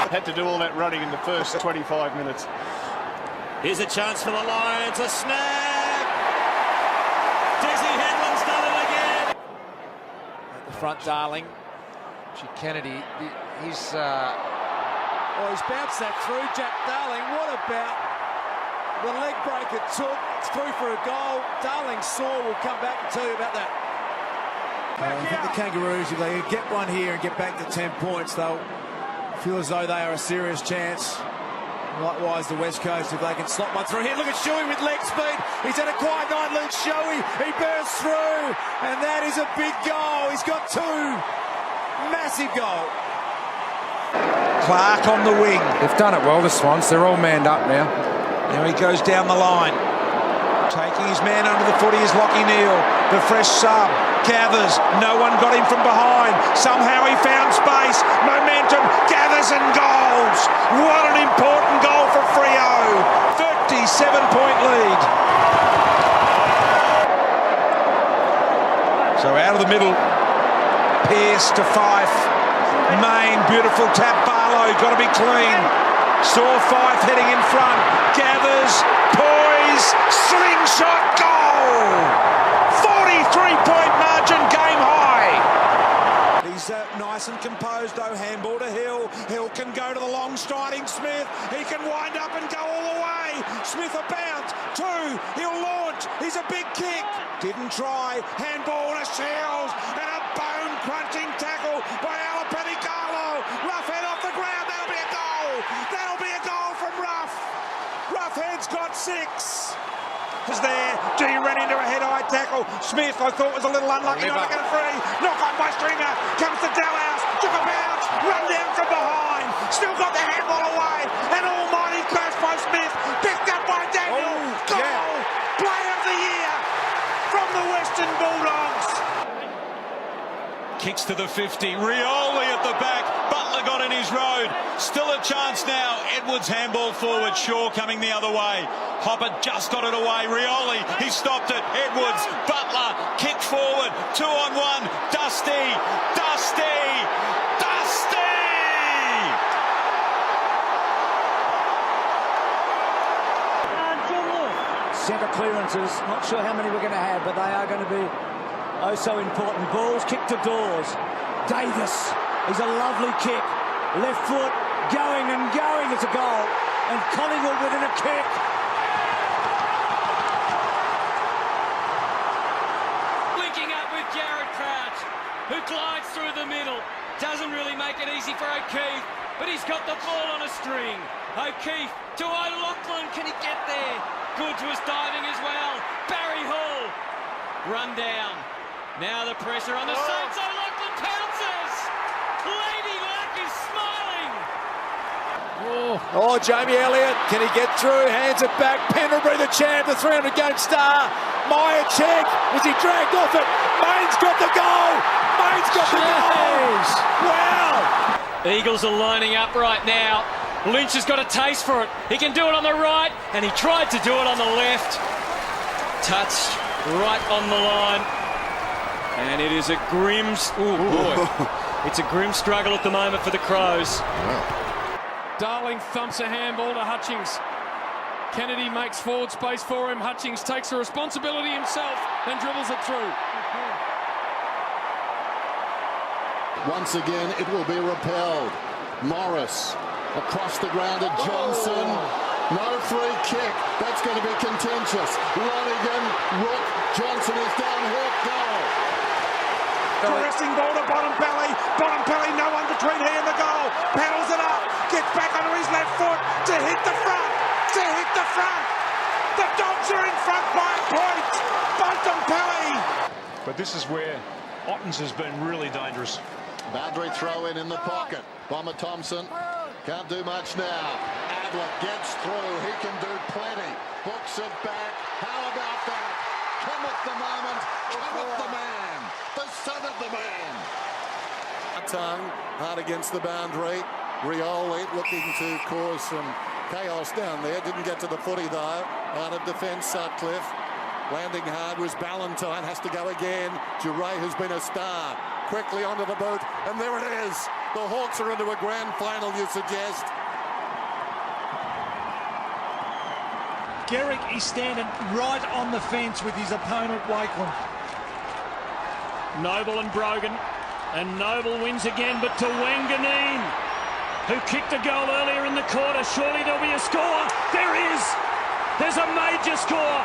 Had to do all that running in the first 25 minutes. Here's a chance for the Lions. A snap. Desi Hedlund's done it again. At the front, Darling. Kennedy, he's bounced that through. Jack Darling, what about the leg break it took? It's through for a goal. Darling saw. We'll come back and tell you about that. I think the Kangaroos, if they get one here and get back to 10 points, they'll feel as though they are a serious chance. Likewise, the West Coast, if they can slot one through here. Look at Shuey with leg speed. He's had a quiet night, Luke Shuey. He bursts through, and that is a big goal. He's got 2. Massive goal. Clark on the wing. They've done it well, the Swans. They're all manned up now. Now he goes down the line. Taking his man under the footy is Lockie Neal. The fresh sub. Gathers. No one got him from behind. Somehow he found space. Momentum. Gathers and goals. What an important goal for Freo. 37-point lead. So out of the middle. Pearce to Fife. Main, beautiful tap. Barlow, got to be clean. Saw Fife heading in front. Gathers, poise, slingshot goal. 43-point margin, game high. He's nice and composed, though. Handball to Hill. Hill can go to the long striding Smith. He can wind up and go all the way. Smith a bounce. 2. He'll launch. He's a big kick. Didn't try. Handball to Shields. And a bone-crunching tackle by Alapenicalo. Rough head off the ground. That'll be a goal. That'll be a goal from Rough. Roughhead's got 6. Was there. G ran into a head-high tackle. Smith, I thought, was a little unlucky not to get it free. Knock on by Stringer. Comes to Dalhouse. Took a bounce. Run down from behind. Still got the handball away. An almighty crash by Smith. Picked up by Daniel. Goal. Yeah. Play of the year from the Western Bulldogs. Kicks to the 50. Rioli at the back. Butler got in his road. Still a chance now. Edwards handball forward. Shaw coming the other way. Hopper just got it away. Rioli, he stopped it. Edwards, Butler, kick forward. 2-on-1. Dusty. Dusty. Dusty! Centre clearances. Not sure how many we're going to have, but they are going to be oh so important. Balls kick to Dawes. Davis. He's a lovely kick. Left foot going and going. It's a goal. And Collingwood within a kick. Linking up with Jared Crouch, who glides through the middle. Doesn't really make it easy for O'Keefe, but he's got the ball on a string. O'Keefe to O'Loughlin. Can he get there? Goods was diving as well. Barry Hall. Run down. Now the pressure on the Saints. O'Loughlin pounces. Lady Luck is smiling. Oh, Jamie Elliott, can he get through? Hands it back. Pendlebury, the champ, the 300-game star. Meyer check. Was he dragged off it? Main's got the goal. Main's got the goal. Wow. Eagles are lining up right now. Lynch has got a taste for it. He can do it on the right, and he tried to do it on the left. Touched right on the line. And it is a grim... It's a grim struggle at the moment for the Crows. Darling thumps a handball to Hutchings. Kennedy makes forward space for him. Hutchings takes the responsibility himself and dribbles it through. Once again, it will be repelled. Morris across the ground at Johnson. No free kick. That's going to be contentious. Lonigan, Rook, Johnson is down. Hawk goal. Caressing ball to Bontempelli. Bontempelli, no one between he and the goal. Paddles it up. Gets back onto his left foot to hit the front. To hit the front. The Dogs are in front by a point. Bontempelli. But this is where Ottens has been really dangerous. Boundary throw in the pocket. Bomber Thompson can't do much now. Adler gets through. He can do plenty. Hooks it back. How about that? Cometh the moment. Cometh the man. The son of the man. Tongue hard against the boundary. Rioli looking to cause some chaos down there. Didn't get to the footy though. Out of defence, Sutcliffe. Landing hard was Ballantyne. Has to go again. Duray has been a star. Quickly onto the boot, and there it is. The Hawks are into a grand final, you suggest. Garrick is standing right on the fence with his opponent, Wakeland. Noble and Brogan, and Noble wins again, but to Wanganeen, who kicked a goal earlier in the quarter. Surely there'll be a score. There is. There's a major score.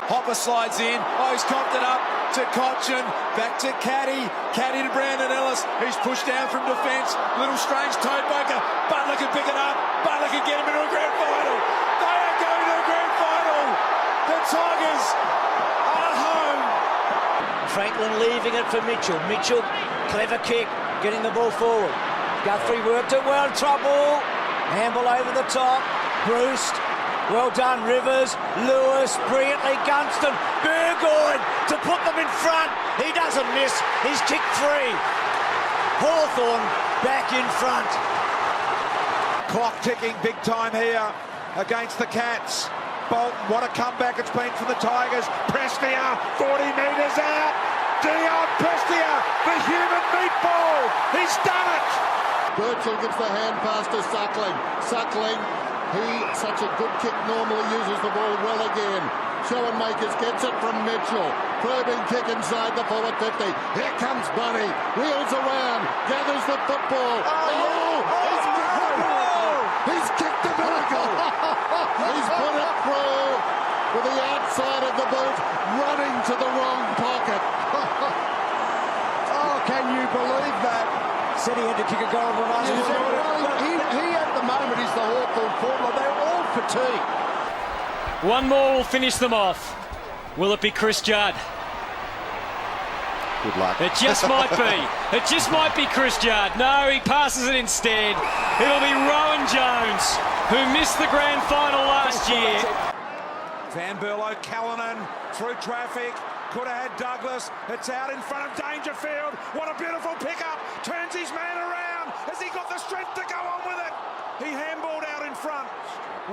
Hopper slides in. Oh, he's copped it up to Cochin. Back to Caddy. Caddy to Brandon Ellis, who's pushed down from defence. Little strange toe poker. Butler can pick it up. Butler can get him into a grand final. They are going to the grand final. The Tigers are home. Franklin leaving it for Mitchell. Mitchell, clever kick, getting the ball forward. Guthrie worked it well. Trouble. Handball over the top. Bruce. Well done, Rivers, Lewis, brilliantly, Gunston, Burgoyne to put them in front. He doesn't miss, he's kicked free. Hawthorn back in front. Clock ticking big time here against the Cats. Bolton, what a comeback it's been from the Tigers. Prestia, 40 metres out. Dion Prestia, the human meatball. He's done it. Birchall gives the hand pass to Suckling. Suckling. He, such a good kick, normally uses the ball well again. Schoenmakers gets it from Mitchell. Probing kick inside the forward 50. Here comes Bunny. Wheels around. Gathers the football. He's kicked the miracle. He's put it through with the outside of the boot, running to the wrong pocket. Oh, can you believe that? Said he had to kick a goal from us. He at the moment is the Hawthorn forward. They're all fatigued. One more will finish them off. Will it be Chris Judd? Good luck. It just might be. It just might be Chris Judd. No, he passes it instead. It'll be Rowan Jones, who missed the grand final last year. Van Berlo, Callanan through traffic. Could have had Douglas. It's out in front of Dangerfield. What a beautiful pickup. Turns his man around. Has he got the strength to go on with it? He handballed out in front.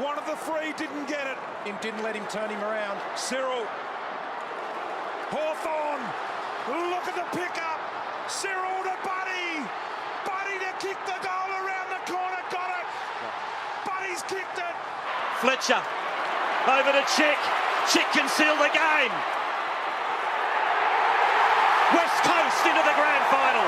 One of the three didn't get it. He didn't let him turn him around. Cyril. Hawthorn. Look at the pickup. Cyril to Buddy. Buddy to kick the goal around the corner. Got it. Buddy's kicked it. Fletcher over to Chick. Chick can seal the game. West Coast into the grand final.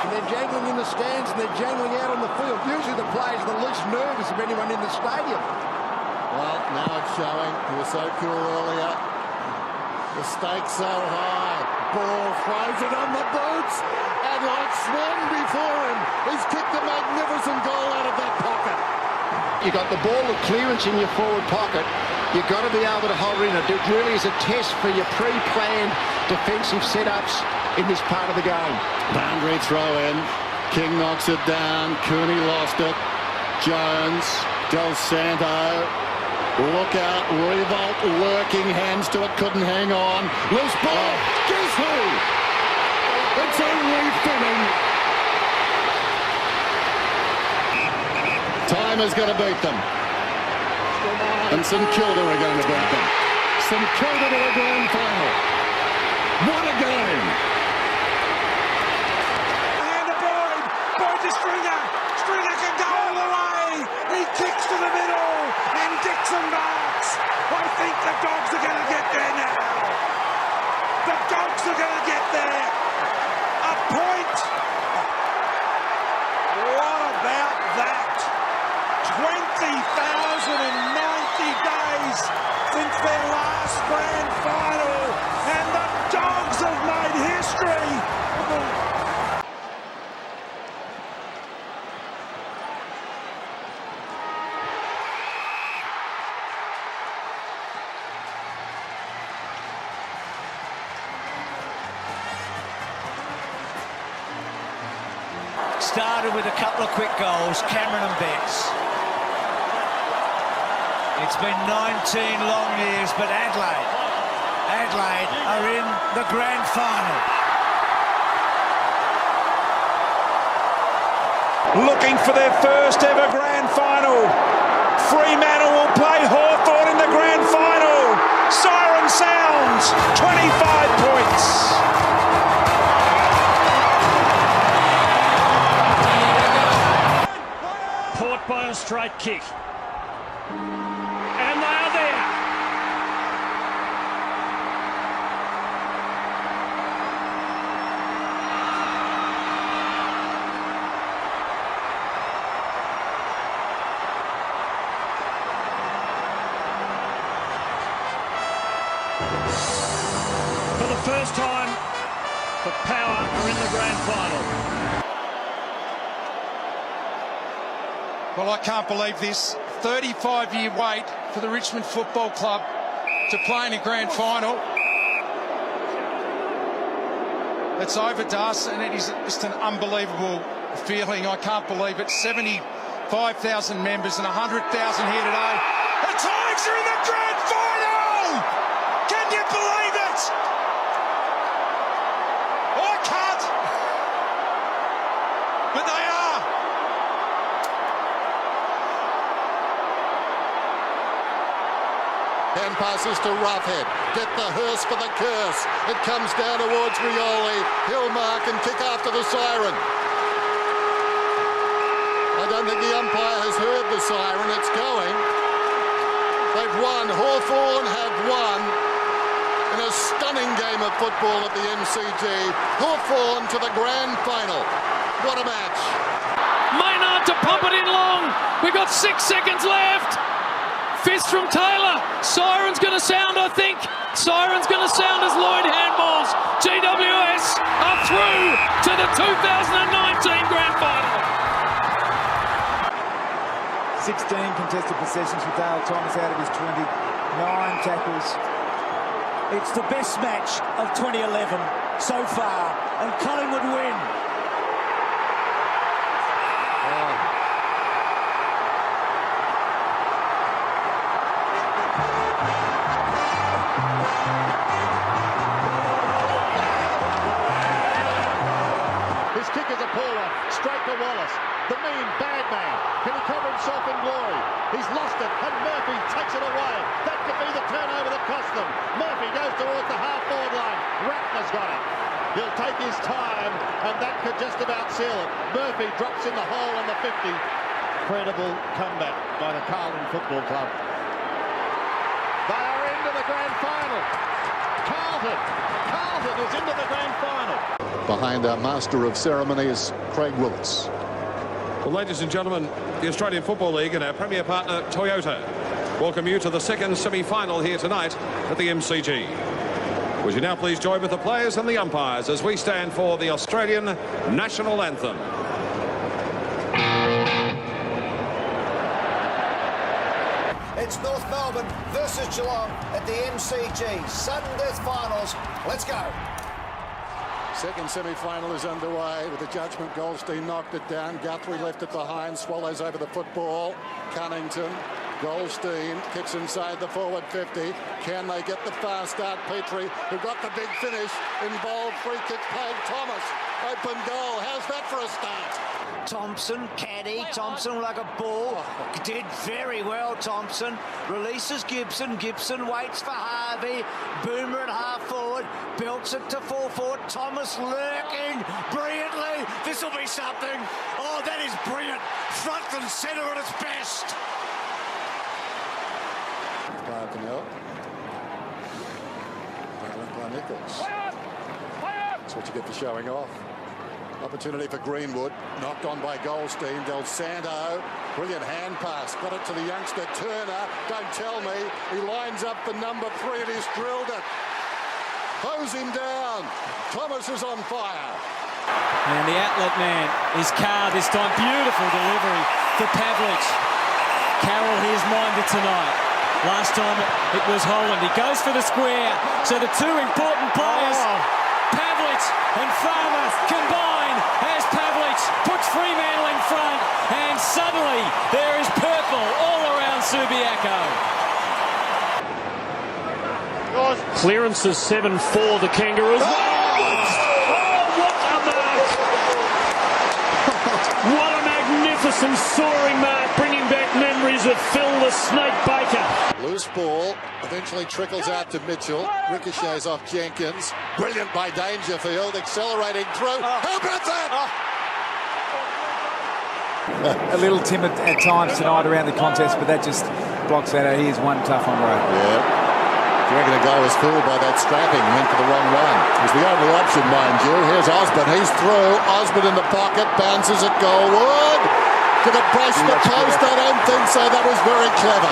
And they're jangling in the stands and they're jangling out on the field. Usually the players are the least nervous of anyone in the stadium. Well, now it's showing. He was so cool earlier. The stakes so high. Ball throws it on the boots. And like Swan before him, he's kicked a magnificent goal out of that pocket. You got the ball of clearance in your forward pocket. You've got to be able to hold it in. It really is a test for your pre-planned defensive setups. in this part of the game. Boundary throw in. King knocks it down. Cooney lost it. Jones. Del Santo. Look out. Revolt working. Hands to it. Couldn't hang on. Loose ball. Guess who? It's only Finning. Time is going to beat them. And St Kilda are going to beat them. St Kilda to the grand final. What a game! Hand to Boyd. Boyd to Stringer. Stringer can go all the way. He kicks to the middle. And Dixon marks. I think the Dogs are going to get there now. The Dogs are going to get there. A point. What about that? 20,090 days since their last grand final, and the Dogs have made history. Started with a couple of quick goals, Cameron and Betts. It's been 19 long years, but Adelaide are in the grand final. Looking for their first ever grand final. Fremantle will play Hawthorn in the grand final. Siren sounds, 25 points. Port by a straight kick. And they are there. For the first time, the Power are in the grand final. Well, I can't believe this. 35-year wait for the Richmond Football Club to play in a grand final. It's over, Das, and it is just an unbelievable feeling. I can't believe it. 75,000 members and 100,000 here today. The Tigers are in the grand final! Can you believe it? I can't. But they are. Hand passes to Roughhead. Get the hearse for the curse. It comes down towards Rioli. He'll mark and kick after the siren. I don't think the umpire has heard the siren. It's going. They've won. Hawthorn have won in a stunning game of football at the MCG. Hawthorn to the grand final. What a match. Maynard to pump it in long. We've got 6 seconds left. Fist from Taylor. Siren's going to sound, I think. Siren's going to sound as Lloyd handballs. GWS are through to the 2019 grand final. 16 contested possessions for Dale Thomas out of his 20. 9 tackles. It's the best match of 2011 so far, and Collingwood win. His kick is a pull-off, straight to Wallace. The mean bad man. Can he cover himself in glory? He's lost it, and Murphy takes it away. That could be the turnover that cost them. Murphy goes towards the half-forward line. Ratner's got it. He'll take his time, and that could just about seal it. Murphy drops in the hole on the 50. Incredible comeback by the Carlton Football Club. They are into the grand final. Carlton is into the grand final. Behind our master of ceremonies, Craig Willis. Well, ladies and gentlemen, the Australian Football League and our premier partner, Toyota, welcome you to the second semi-final here tonight at the MCG. Would you now please join with the players and the umpires as we stand for the Australian National Anthem. It's North Melbourne versus Geelong at the MCG. Sudden death finals. Let's go. Second semi-final is underway with the judgment. Goldstein knocked it down. Guthrie left it behind. Swallows over the football. Cunnington. Goldstein kicks inside the forward 50. Can they get the fast start? Petrie, who got the big finish, involved. Free kick played Thomas. Open goal. How's that for a start? Thompson, caddy, Thompson like a ball. Did very well, Thompson. Releases Gibson. Gibson waits for Harvey. Boomer at half forward. Belts it to full forward. Thomas lurking brilliantly. This will be something. Oh, that is brilliant. Front and centre at its best. Canal. Nichols. That's what you get for showing off. Opportunity for Greenwood. Knocked on by Goldstein. Del Santo. Brilliant hand pass. Got it to the youngster Turner. Don't tell me. He lines up for number 3 and he's drilled it. Hose him down. Thomas is on fire. And the outlet man is Carr this time. Beautiful delivery for Pavlich. Carroll here's minded tonight. Last time it was Holland. He goes for the square. So the two important players, Pavlich and Farmer, combine as Pavlich puts Fremantle in front. And suddenly there is purple all around Subiaco. Clearance is 7-4 the Kangaroos. What a mark! What a magnificent soaring mark, bringing back memories of Phil the Snake Baker. Loose ball, eventually trickles out to Mitchell. Ricochets off Jenkins. Brilliant by Dangerfield, accelerating through. How about that? A little timid at times tonight around the contest, but that just blocks that out. He is one tough on road. Yeah. I reckon the guy was fooled by that strapping, went for the wrong one. It was the only option, mind you. Here's Osborne, he's through. Osborne in the pocket, bounces at Goldwood. Did it brush the post? I don't think so. That was very clever.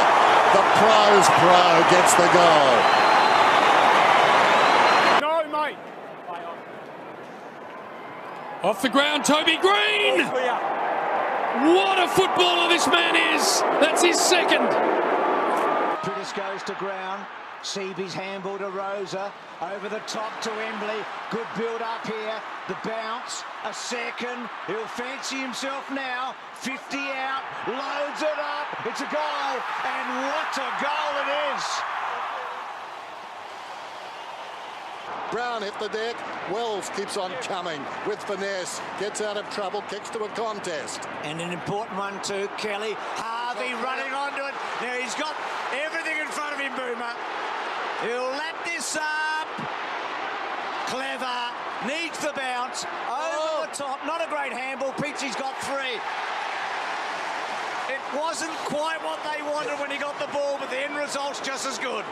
The pro's pro gets the goal. No, mate. Off the ground, Toby Green. What a footballer this man is. That's his second. Prittis goes to ground. Seaby's handball to Rosa. Over the top to Embley. Good build up here. The bounce. A second. He'll fancy himself now. 50 out. Loads it up. It's a goal. And what a goal it is. Brown hit the deck. Wells keeps on coming with finesse. Gets out of trouble. Kicks to a contest. And an important one too. Kelly. Harvey running onto it. Now he's got everything in front of him, Boomer. He'll lap this up. Clever. Needs the bounce. Over the top. Not a great handball. Peachy's got 3. It wasn't quite what they wanted when he got the ball, but the end result's just as good.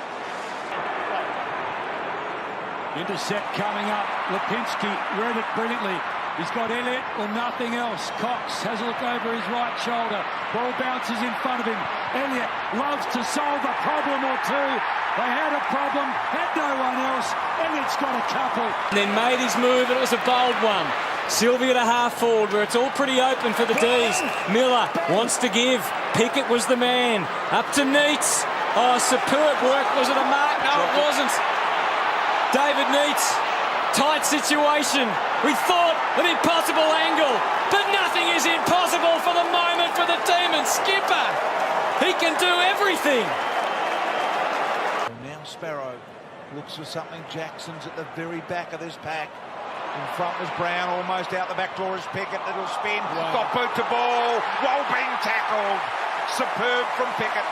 Intercept coming up. Lipinski read it brilliantly. He's got Elliott or nothing else. Cox has a look over his right shoulder. Ball bounces in front of him. Elliott loves to solve a problem or two. They had a problem, had no one else. Elliott's got a couple. Then made his move, and it was a bold one. Sylvia to half forward, where it's all pretty open for the D's. Miller wants to give. Pickett was the man. Up to Neitz. Oh, superb work. Was it a mark? No, it wasn't. David Neitz. Tight situation. We thought an impossible angle, but nothing is impossible for the moment for the team and skipper. He can do everything. Now Sparrow looks for something. Jackson's at the very back of this pack. In front was Brown, almost out the back door is Pickett. Little spin, got boot to ball. Well being tackled. Superb from Pickett.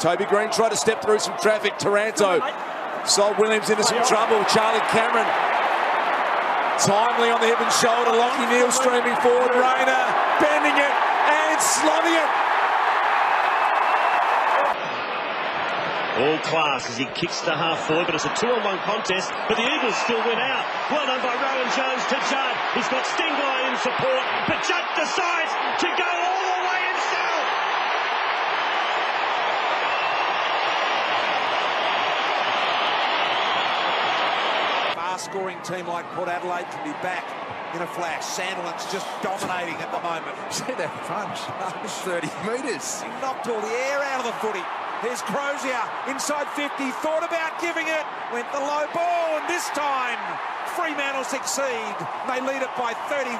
Toby Green tried to step through some traffic. Taranto sold Williams into some trouble. Charlie Cameron timely on the hip and shoulder. Lockie Neal streaming forward. Rayner bending it and slogging it. All class as he kicks to half forward, but it's a 2-on-1 contest, but the Eagles still win out. Well done by Rowan Jones to Judd. He's got Stingline in support, but Judd decides to go all the way himself. Fast-scoring team like Port Adelaide can be back in a flash. Sandilands just dominating at the moment. See that punch? 30 metres. He knocked all the air out of the footy. Here's Crozier, inside 50, thought about giving it, went the low ball, and and this time Fremantle succeed. They lead it by 31.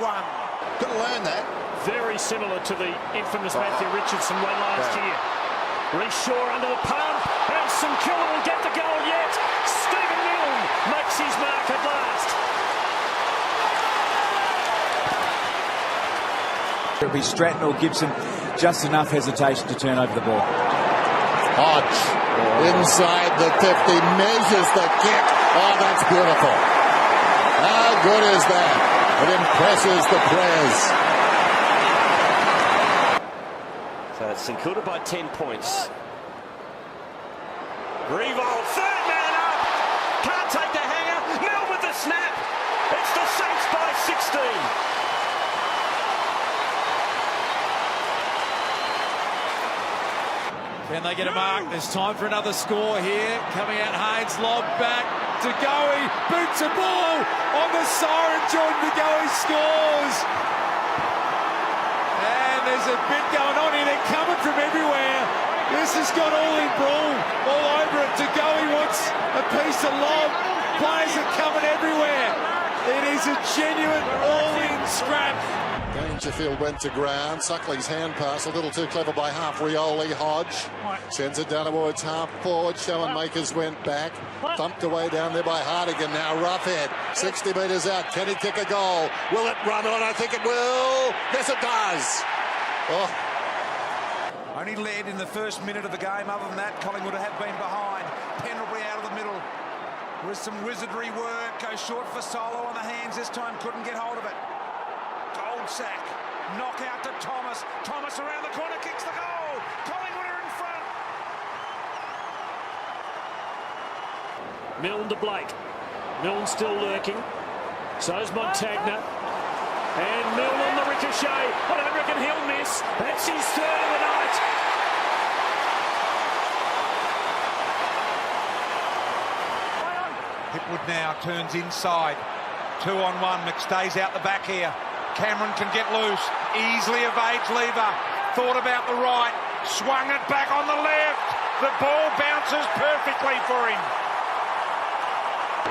Couldn't learn that. Very similar to the infamous Matthew Richardson one last year. Reece Shaw under the pump, and St Kilda will get the goal yet. Stephen Milne makes his mark at last. It'll be Stratton or Gibson, just enough hesitation to turn over the ball. Hodge inside the 50, measures the kick. Oh, that's beautiful. How good is that? It impresses the press. So it's St Kilda by 10 points. Revolt, third man up. Can't take the hanger. Mill with the snap. It's the Saints by 16. Can they get a mark? There's time for another score here. Coming out, Haynes, lob back to Goey. Boots a ball on the siren. Jordan De Goey scores. And there's a bit going on here. They're coming from everywhere. This has got all in brawl, all over it. De Goey wants a piece of lob. Players are coming everywhere. It is a genuine all-in scrap. Dangerfield went to ground. Suckley's hand pass a little too clever by half. Rioli. Hodge sends it down towards half forward. Schoenmakers went back. Thumped away down there by Hardigan. Now Roughhead. 60 metres out. Can he kick a goal? Will it run on? I think it will. Yes, it does. Oh. Only led in the first minute of the game. Other than that, Collingwood have been behind. Pendlebury out of the middle with some wizardry work. Goes short for Solo on the hands. This time couldn't get hold of it. Sack, knock out to Thomas. Thomas around the corner, kicks the goal. Collingwood are in front. Milne to Blake. Milne still lurking. So's Montagna. And Milne on the ricochet. I don't reckon he'll miss. That's his third of the night. Hipwood now turns inside. 2-on-1. McStay's out the back here. Cameron can get loose, easily evades Lever, thought about the right, swung it back on the left, the ball bounces perfectly for him.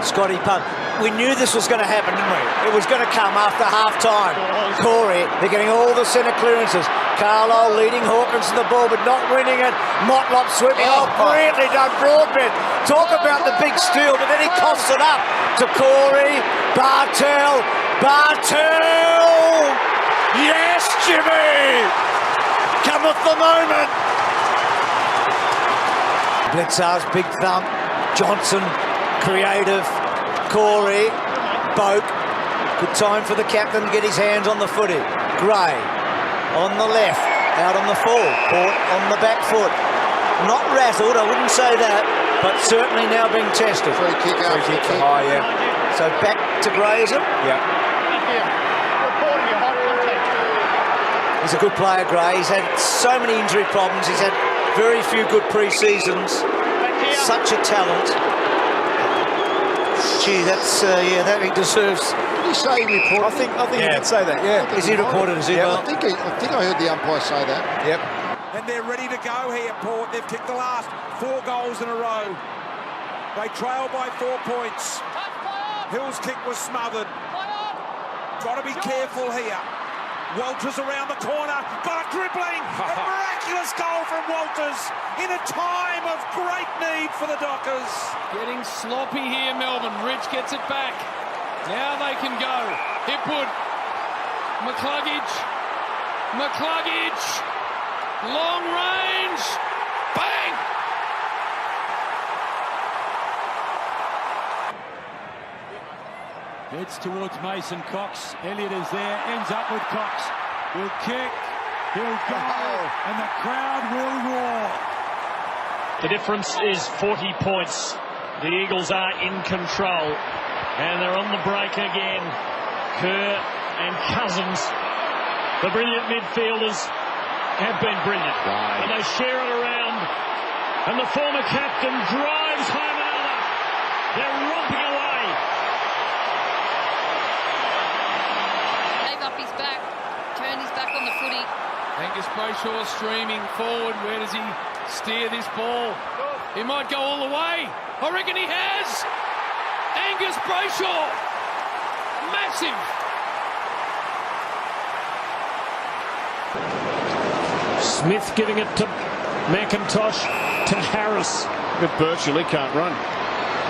Scotty Punt. We knew this was going to happen, didn't we? It was going to come after half-time. Corey, they're getting all the centre clearances. Carlisle leading Hawkins to the ball, but not winning it. Motlop sweeping off. Brilliantly done, Broadbent. Talk about the big steal, but then he coughs it up to Corey. Bartel. Yes, Jimmy! Cometh the moment. Blitzar's big thump. Johnson, creative. Corey, Boak. Good time for the captain to get his hands on the footy. Gray on the left, out on the full. Port on the back foot. Not rattled, I wouldn't say that, but certainly now being tested. Free kick out. Free kick for high, yeah. So back to Gray, is it? Yeah. He's a good player, Gray. He's had so many injury problems. He's had very few good pre-seasons. Such a talent. Gee, that's that he deserves. Did he say he reported? I think he did say that. Yeah. Is he reported as Yeah, well? I think I heard the umpire say that. Yep. And they're ready to go here, Port. They've kicked the last 4 goals in a row. They trail by 4 points. Hill's kick was smothered. Got to be careful here. Walters around the corner, got a dribbling, a miraculous goal from Walters in a time of great need for the Dockers. Getting sloppy here, Melbourne. Rich gets it back. Now they can go. Hipwood. McCluggage. Long range. Bang! Heads towards Mason Cox. Elliott is there, ends up with Cox. He'll kick, he'll go, and the crowd will roar. The difference is 40 points. The Eagles are in control, and they're on the break again. Kerr and Cousins, the brilliant midfielders, have been brilliant. And they share it around, and the former captain drives home another. They're romping away. Up his back, turned his back on the footy. Angus Brayshaw streaming forward. Where does he steer this ball? He might go all the way. I reckon he has. And Angus Brayshaw. Massive. Smith giving it to McIntosh, to Harris. But virtually can't run.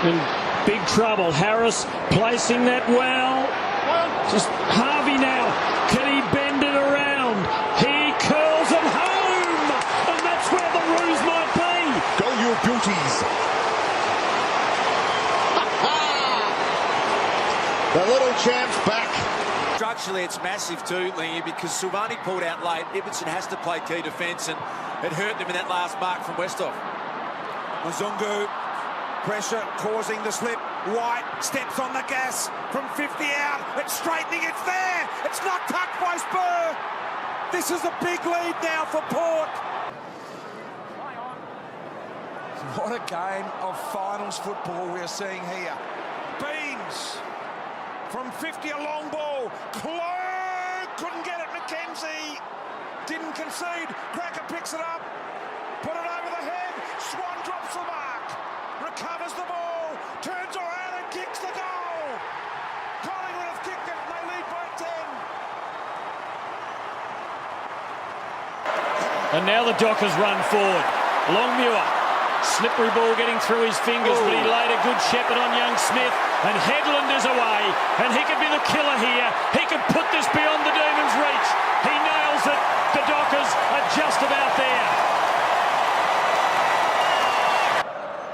In big trouble. Harris placing that well. Just Harvey now. Can he bend it around? He curls it home. And that's where the ruse might be. Go your beauties. The little champ's back. Structurally, it's massive too, Lingy, because Silvani pulled out late. Ibbenson has to play key defence, and it hurt them in that last mark from Westhoff. Mazungu, pressure causing the slip. White steps on the gas from 50 out. It's straightening, it's there. It's not tucked by Spur. This is a big lead now for Port. What a game of finals football we're seeing here. Beans from 50, a long ball. Clerk couldn't get it. McKenzie didn't concede. Cracker picks it up. Put it over the head. Swan drops the mark. Recovers the ball. Turns around and kicks the goal. Collingwood have kicked it. They lead by 10. And now the Dockers run forward. Longmuir. Slippery ball getting through his fingers, but he laid a good shepherd on young Smith. And Headland is away, and he could be the killer here. He could put this beyond the Demons' reach. He nails it. The Dockers are just about there.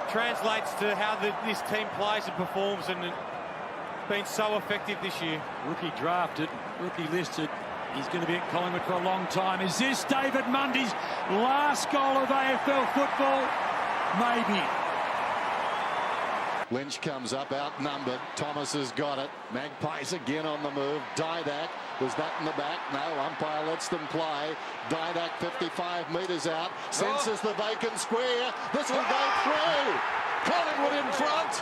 Translates to how this team plays and performs, and been so effective this year. Rookie drafted, rookie listed. He's going to be at Collingwood for a long time. Is this David Mundy's last goal of AFL football? Maybe. Lynch comes up outnumbered. Thomas has got it. Magpies again on the move. Didak, was that in the back? No, umpire lets them play. Didak 55 metres out. Senses the vacant square. This will go through. Collingwood in front.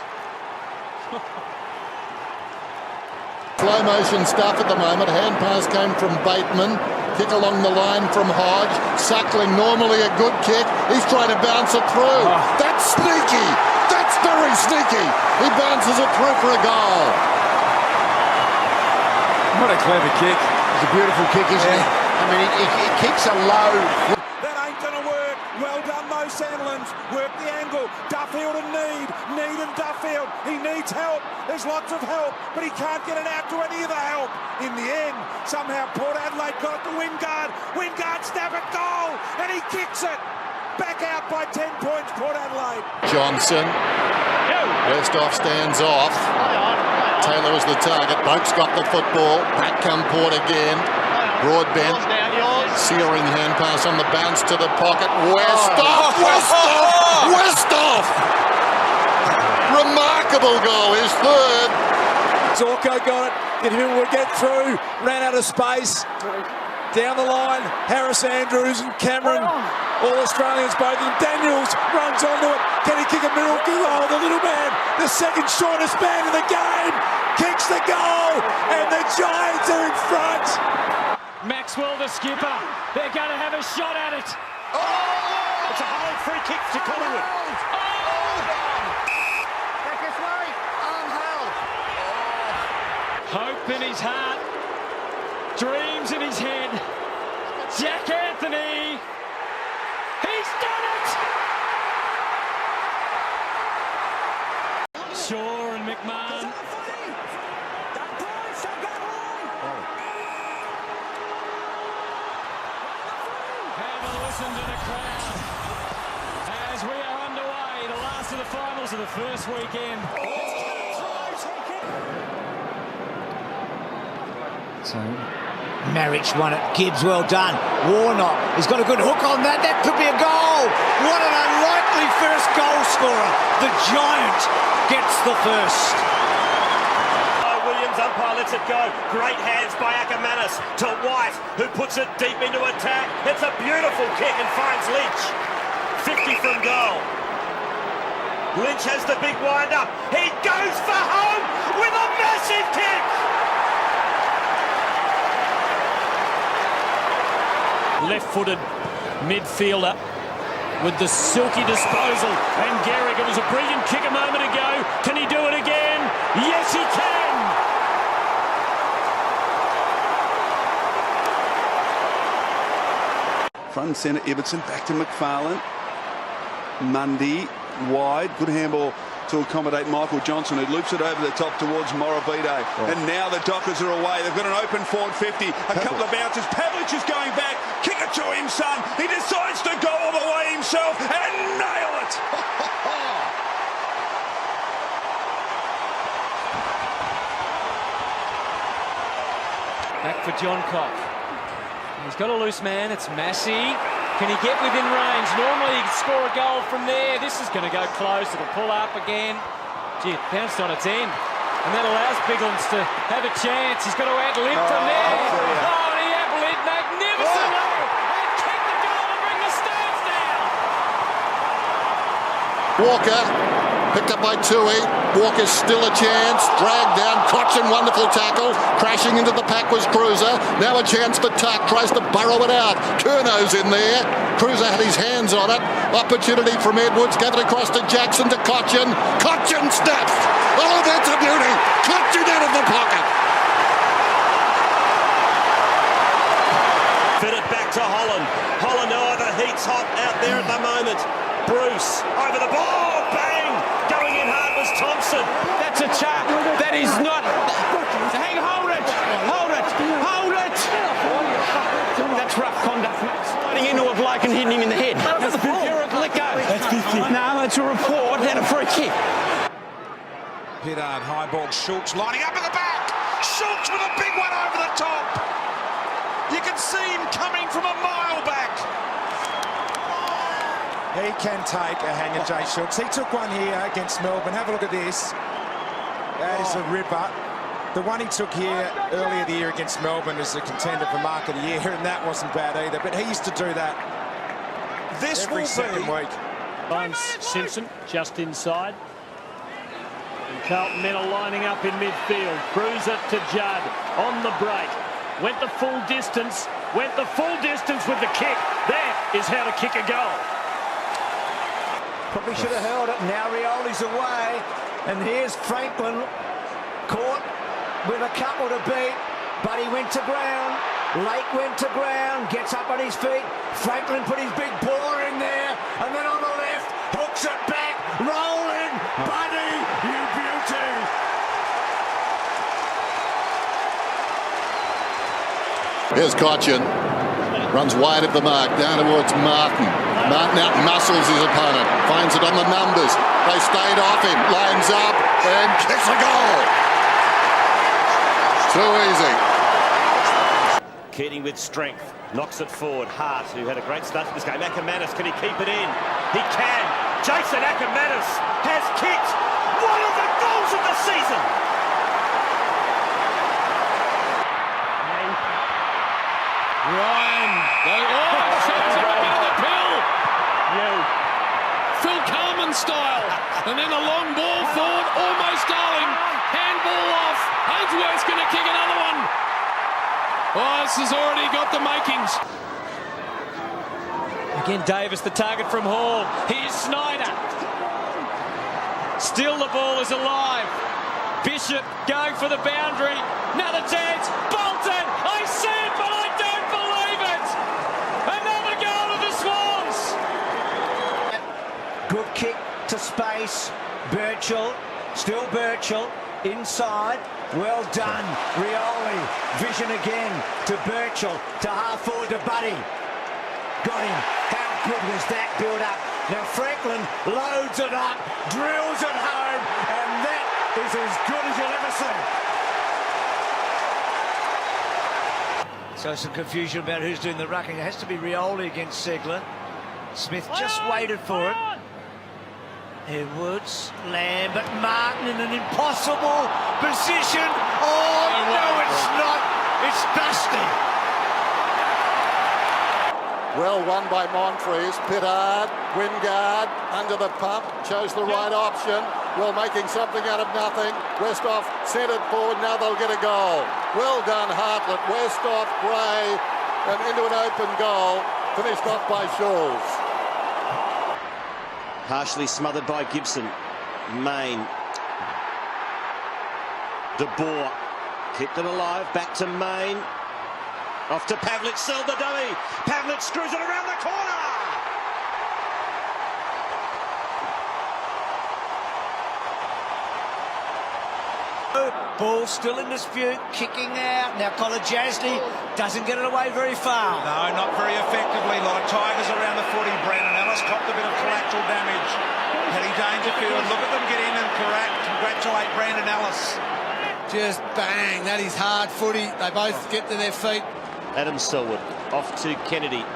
Slow motion stuff at the moment. Hand pass came from Bateman. Kick along the line from Hodge. Suckling, normally a good kick. He's trying to bounce it through. That's sneaky. That's very sneaky. He bounces it through for a goal. What a clever kick. It's a beautiful kick, isn't it? I mean, he kicks a low. That ain't going to work. Well done, those Sandlands. Work the angle. Duffield and Need and Duffield. He needs help. There's lots of help, but he can't get it out to any of the help. In the end, somehow Port Adelaide got it to Wingard. Wingard snap at goal, and he kicks it. Back out by 10 points, Port Adelaide. Johnson. Westhoff stands off. Taylor is the target. Boak's got the football. Back come Port again. Broadbent. Searing hand pass on the bounce to the pocket. Westhoff! Westhoff! Remarkable goal, his third. Zorko got it. Did Hillwood get through? Ran out of space. Down the line, Harris Andrews and Cameron. All Australians, both of them. Daniels runs onto it. Can he kick a miracle goal? The little man, the second shortest man in the game, kicks the goal, and the Giants are in front. Maxwell, the skipper. They're going to have a shot at it. Oh! It's a high free kick to Collingwood. Hope in his heart, dreams in his head. Jack Anthony, he's done it! Shaw and McMahon. Have a listen to the crowd as we are underway. The last of the finals of the first weekend. So Marich won it. Gibbs, well done. Warnock, he's got a good hook on that. That could be a goal. What an unlikely first goal scorer. The Giant gets the first. Williams, umpire lets it go. Great hands by Ackermanis to White, who puts it deep into attack. It's a beautiful kick and finds Lynch. 50 from goal. Lynch has the big wind-up. He goes for home with a massive kick. Left-footed midfielder with the silky disposal. And Garrick, it was a brilliant kick a moment ago. Can he do it again? Yes, he can! Front and centre, Ibbotson, back to McFarlane. Mundy, wide, good handball to accommodate Michael Johnson, who loops it over the top towards Morabito. And now the Dockers are away. They've got an open forward 50, a couple of bounces. Pavlich is going back. Kick it to him, son. He decides to go all the way himself and nail it. Back for John Cock. He's got a loose man. It's Massey. Can he get within range? Normally he could score a goal from there. This is going to go close. It'll pull up again. Gee, it bounced on its end. And that allows Biglands to have a chance. He's got to ad-lib from there. Oh, and he ad-lib magnificently. And kick the goal and bring the stands down. Walker picked up by Tui. Walker's still a chance. Dragged down. Cochin, wonderful tackle. Crashing into the pack was Cruiser. Now a chance for Tuck. Tries to burrow it out. Curno's in there. Cruiser had his hands on it. Opportunity from Edwards. Gave it across to Jackson to Cochin. Cochin snaps. Oh, that's a beauty. Cochin out of the pocket. Fit it back to Holland. Holland, the heat's hot out there at the moment. Bruce over the ball. Bang! Going in hard was Thompson. That's a chart. That is not. Hold it. Hold it. Hold it. That's rough conduct. Sliding into a bloke and hitting him in the head. That's a let go. That's 50. No, it's a report and a free kick. Pittard, high ball, Schultz lining up at the back. Schultz with a big one over the top. You can see him coming from a mile back. He can take a hanger, Jay Schultz. He took one here against Melbourne. Have a look at this. That is a ripper. The one he took here earlier the year against Melbourne is a contender for Mark of the Year, and that wasn't bad either. But he used to do that every second week. Finds Simpson just inside. And Carlton men are lining up in midfield. Cruiser to Judd on the break. Went the full distance. Went the full distance with the kick. That is how to kick a goal. Probably should have held it. Now Rioli's away. And here's Franklin caught with a couple to beat. But he went to ground. Lake went to ground. Gets up on his feet. Franklin put his big paw in there. And then on the left, hooks it back. Rolling. Buddy, you beauty. Here's Cochin. Runs wide of the mark, down towards Martin. Martin out muscles his opponent. Finds it on the numbers. They stayed off him. Lines up and kicks a goal. Too easy. Keating with strength. Knocks it forward. Hart, who had a great start to this game. Ackermanis, can he keep it in? He can. Jason Ackermanis has kicked one of the goals of the season. Ryan. Chance at a bit of the pill. Phil Carman style. And then a long ball forward. Almost Darling. Handball off. Ainsworth's going to kick another one. Oh, this has already got the makings. Again, Davis, the target from Hall. Here's Snyder. Still the ball is alive. Bishop going for the boundary. Another chance. Bolton. I see it, but I don't believe it. Another goal of the Swans. Good kick to space. Birchall. Still Birchall. Inside. Well done. Rioli. Vision again to Birchall. To half forward to Buddy. Got him. How good was that build up? Now Franklin loads it up. Drills it home. And that is as good as you'll ever see. So some confusion about who's doing the rucking. It has to be Rioli against Segler. Smith just waited for it. Edwards, Lambert, Martin in an impossible position. Oh, no, it's not. It's Dusty. Well won by Monfries. Pittard, Wingard, under the pump, chose the right option. Well, making something out of nothing. Westhoff centred forward, now they'll get a goal. Well done, Hartlett. Westhoff, Gray, and into an open goal. Finished off by Schultz. Harshly smothered by Gibson. Main. De Boer kept it alive, back to Main. Off to Pavlich, sell the dummy. Pavlich screws it around the corner. Ball still in dispute, kicking out. Now Colin Jasney doesn't get it away very far. No, not very effectively. A lot of Tigers around the footy. Brandon Ellis copped a bit of collateral damage. Paddy Dangerfield, look at them get in and congratulate Brandon Ellis. Just bang, that is hard footy. They both get to their feet. Adam Selwood off to Kennedy.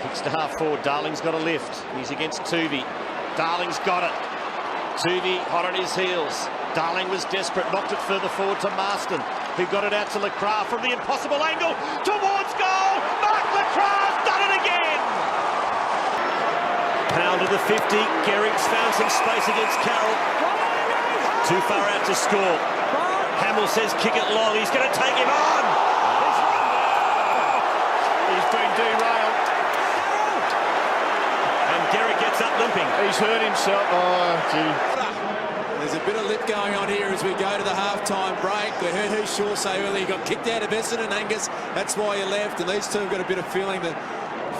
Kicks to half forward. Darling's got a lift. He's against Tuvey. Darling's got it. Tuvey hot on his heels. Darling was desperate, knocked it further forward to Marston, who got it out to LeCras from the impossible angle towards goal. Mark LeCras done it again. Pound to the 50. Gehrig's found some space against Carroll. Too far out to score. Hamill says kick it long. He's going to take him on. He's been derailed. And Gehrig gets up limping. He's hurt himself. Oh, gee. There's a bit of lip going on here as we go to the half-time break. We heard Hugh Shaw say earlier he got kicked out of Essendon, Angus. That's why he left. And these two have got a bit of feeling that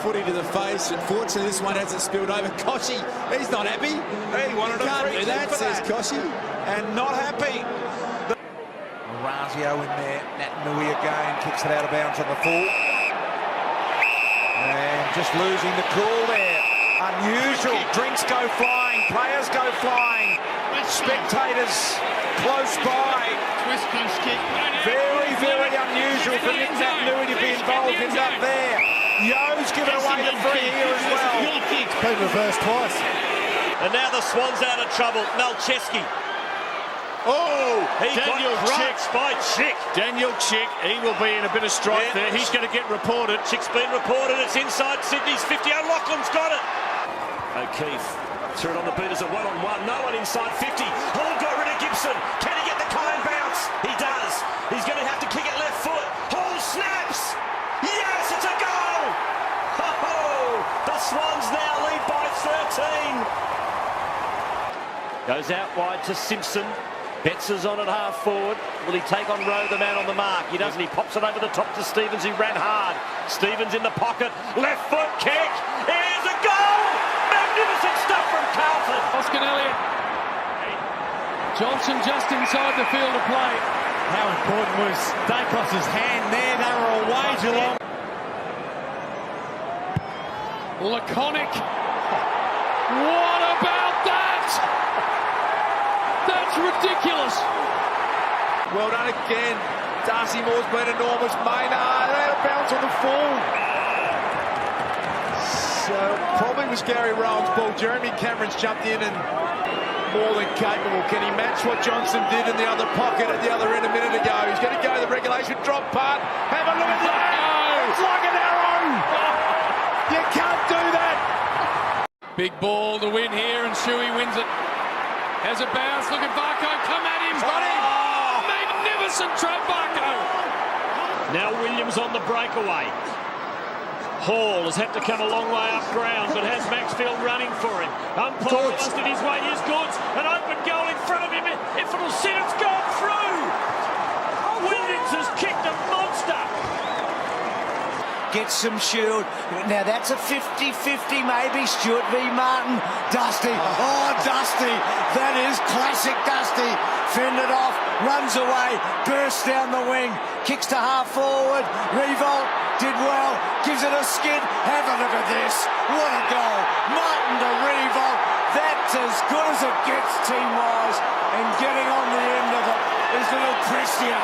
footy to the face. Unfortunately, this one hasn't spilled over. Koshy, he's not happy. He wanted a free kick that, for says that. Koshy. And not happy. Razio in there. Nat Nui again kicks it out of bounds on the full. And just losing the cool there. Unusual. Drinks go flying. Players go flying. Spectators close by. Very, very unusual for Nick Nat Nui to be involved in that there. Yo's given away the free here as well. Been reversed twice. And now the Swans out of trouble. Malcheski. Oh, He Daniel got crushed by Chick. Daniel Chick, he will be in a bit of strife there. He's going to get reported. Chick's been reported. It's inside Sydney's 50. O'Loughlin's got it. O'Keefe threw it on the boot as a one-on-one. No one inside 50. Hall got rid of Gibson. Can he get the clean bounce? He does. He's going to have to kick it left foot. Hall snaps. Yes, it's a goal. Oh, the Swans now lead by 13. Goes out wide to Simpson. Betts is on at half forward. Will he take on Rowe, the man on the mark? He doesn't. He pops it over the top to Stevens, who ran hard. Stevens in the pocket. Left foot kick. Here's a goal. Magnificent stuff from Carlton. Oscar Elliott. Johnson just inside the field of play. How important was Dacos's hand there? They were away too long. Laconic. What about that? That's ridiculous. Well done again. Darcy Moore's been enormous. Maynard, they had a bounce on the full. So probably was Gary Rowan's ball. Jeremy Cameron's jumped in and more than capable. Can he match what Johnson did in the other pocket at the other end a minute ago? He's going to go to the regulation drop part. Have a look at that. It's like an arrow. You can't do that. Big ball to win here, and Shuey wins it. Has a bounce. Look at Barco. Come at him. Got him. Oh, magnificent trap, Barco. Now Williams on the breakaway. Hall has had to come a long way up ground, but has Maxfield running for him. Umpire busted his way. Here's Goods. An open goal in front of him. If it'll sit, it's gone through. Williams has kicked a monster. Gets some shield. Now that's a 50-50 maybe. Stuart v Martin. Dusty. Oh, Dusty. That is classic Dusty. Fended off. Runs away. Bursts down the wing. Kicks to half forward. Revolt did well. Gives it a skid. Have a look at this. What a goal. Martin to Revolt. That's as good as it gets team-wise. And getting on the end of it is little Prestia.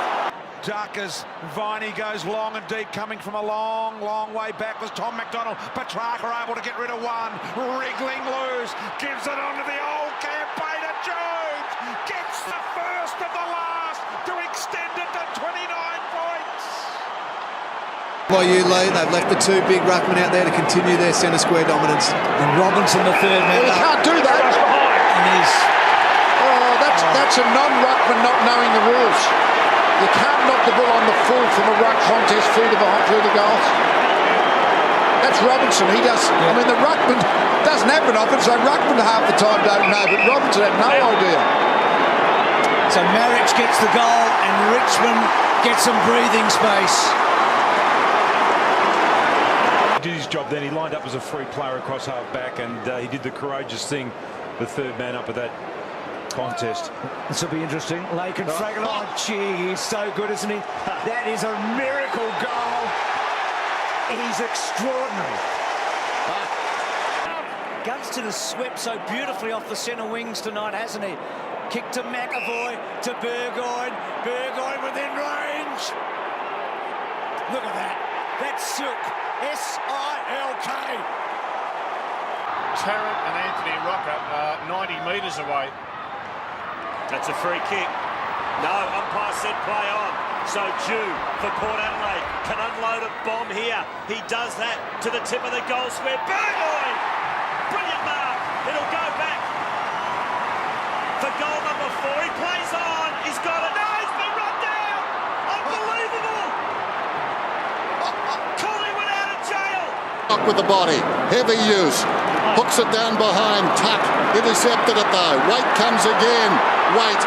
Duckers, Viney goes long and deep, coming from a long, long way back. Was Tom McDonald. Petrarca able to get rid of one. Wriggling loose. Gives it on to the old campaigner Jones. Gets the first of the last to extend it to 29 points. By you, Lee, they've left the two big ruckmen out there to continue their centre square dominance. And Robinson, the third man. You can't do that. And he's... Oh, that's a non-ruckman not knowing the rules. You can't knock the ball on the full from a ruck contest through the goals. That's Robinson. He does. Yeah. I mean, the ruckman doesn't happen often, so ruckman half the time don't know, but Robinson had no idea. So Marriage gets the goal and Richmond gets some breathing space. He did his job then. He lined up as a free player across half-back, and he did the courageous thing, the third man up at that contest. This will be interesting. Lake and Fragan. Oh, gee, he's so good, isn't he? That is a miracle goal. He's extraordinary. Gunston has swept so beautifully off the centre wings tonight, hasn't he? Kick to McAvoy, to Burgoyne. Burgoyne within range. Look at that. That's Silk. S-I-L-K. Tarrant and Anthony Rocker are 90 metres away. That's a free kick. No, umpire said play on. So Jew for Port Adelaide can unload a bomb here. He does that to the tip of the goal square. Burgoyne! Brilliant mark. It'll go back for goal number 4. He plays on. He's got it. No, he's been run down. Unbelievable. Collingwood out of jail. Up with the body. Heavy use. Hooks it down behind. Tuck. Intercepted it though. Waite comes again. Waite.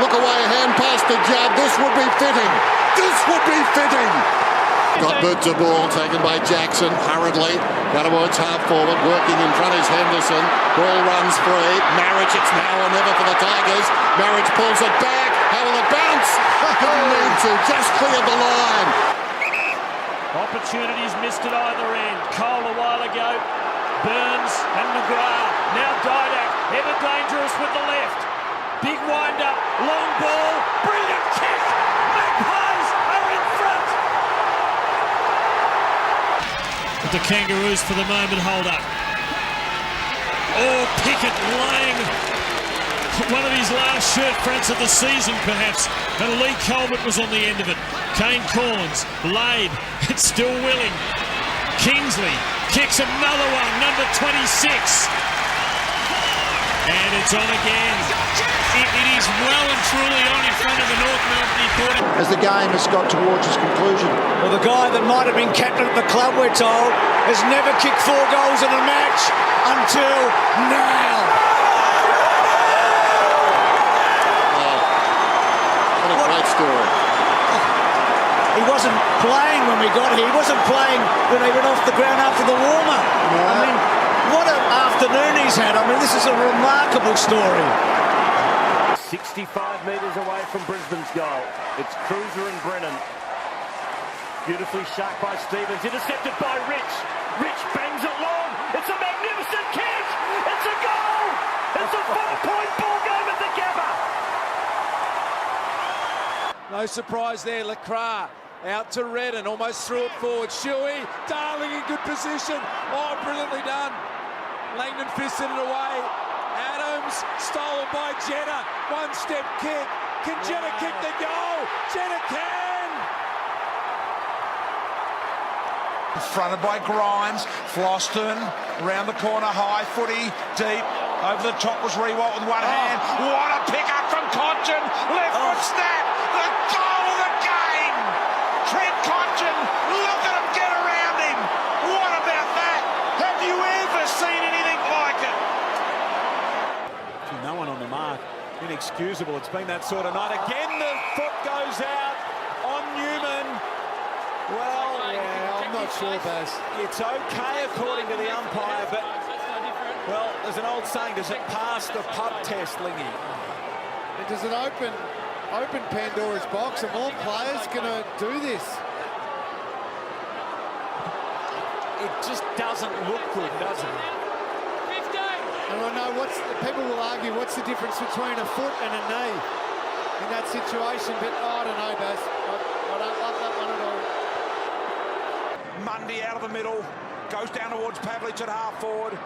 Look away. Hand pass to Judd. This would be fitting. This would be fitting. Got boot to ball taken by Jackson hurriedly. Got towards half forward. Working in front is Henderson. Ball runs free. Marriage. It's now or never for the Tigers. Marriage pulls it back. How will it bounce? Didn't need to. Just cleared the line. Opportunities missed at either end. Cole a while ago. Burns and McGrath. Now Didak. Ever dangerous with the left. Big wind up. Long ball. Brilliant kick. Magpies are in front. The Kangaroos for the moment hold up. Oh, Pickett laying one of his last shirt fronts of the season perhaps, and Lee Colbert was on the end of it. Kane Corns laid, it's still willing. Kingsley kicks another one, number 26. And it's on again. It is well and truly on in front of the North Melbourne quarter. As the game has got towards its conclusion. Well, the guy that might have been captain at the club, we're told, has never kicked 4 goals in a match until now. What a great story. He wasn't playing when we got here. He wasn't playing when they went off the ground after the warm-up. No. I mean, what an afternoon he's had. I mean, this is a remarkable story. 65 metres away from Brisbane's goal. It's Cruiser and Brennan. Beautifully shot by Stevens. Intercepted by Rich. Rich bangs it long. It's a magnificent kick. It's a goal. It's a 4-point ball game at the Gabba. No surprise there. Lacroix out to Redden. Almost threw it forward. Shuey. Darling in good position. Oh, brilliantly done. Langdon fisted it away. Adams stolen by Jenner. One-step kick. Can Jenner kick the goal? Jenner can! Fronted by Grimes. Floston round the corner. High footy. Deep. Over the top was Rewalt with one hand. What a pick-up from Cotchin. Left foot snap. The goal of the game. Trent Cotchin. Look at him get around him. What about that? Have you ever seen anything like it? No one on the mark. Inexcusable. It's been that sort of night. Again, the foot goes out on Newman. Well, yeah, I'm not sure, Baz. It's okay according to the umpire, but, well, there's an old saying, does it pass the pub test, Lingy? It does an open Pandora's box, and more players going to do this. It just doesn't look good, does it? And I know people will argue what's the difference between a foot and a knee in that situation, but I don't know, Baz. I don't love that one at all. Mundy out of the middle, goes down towards Pavlich at half forward.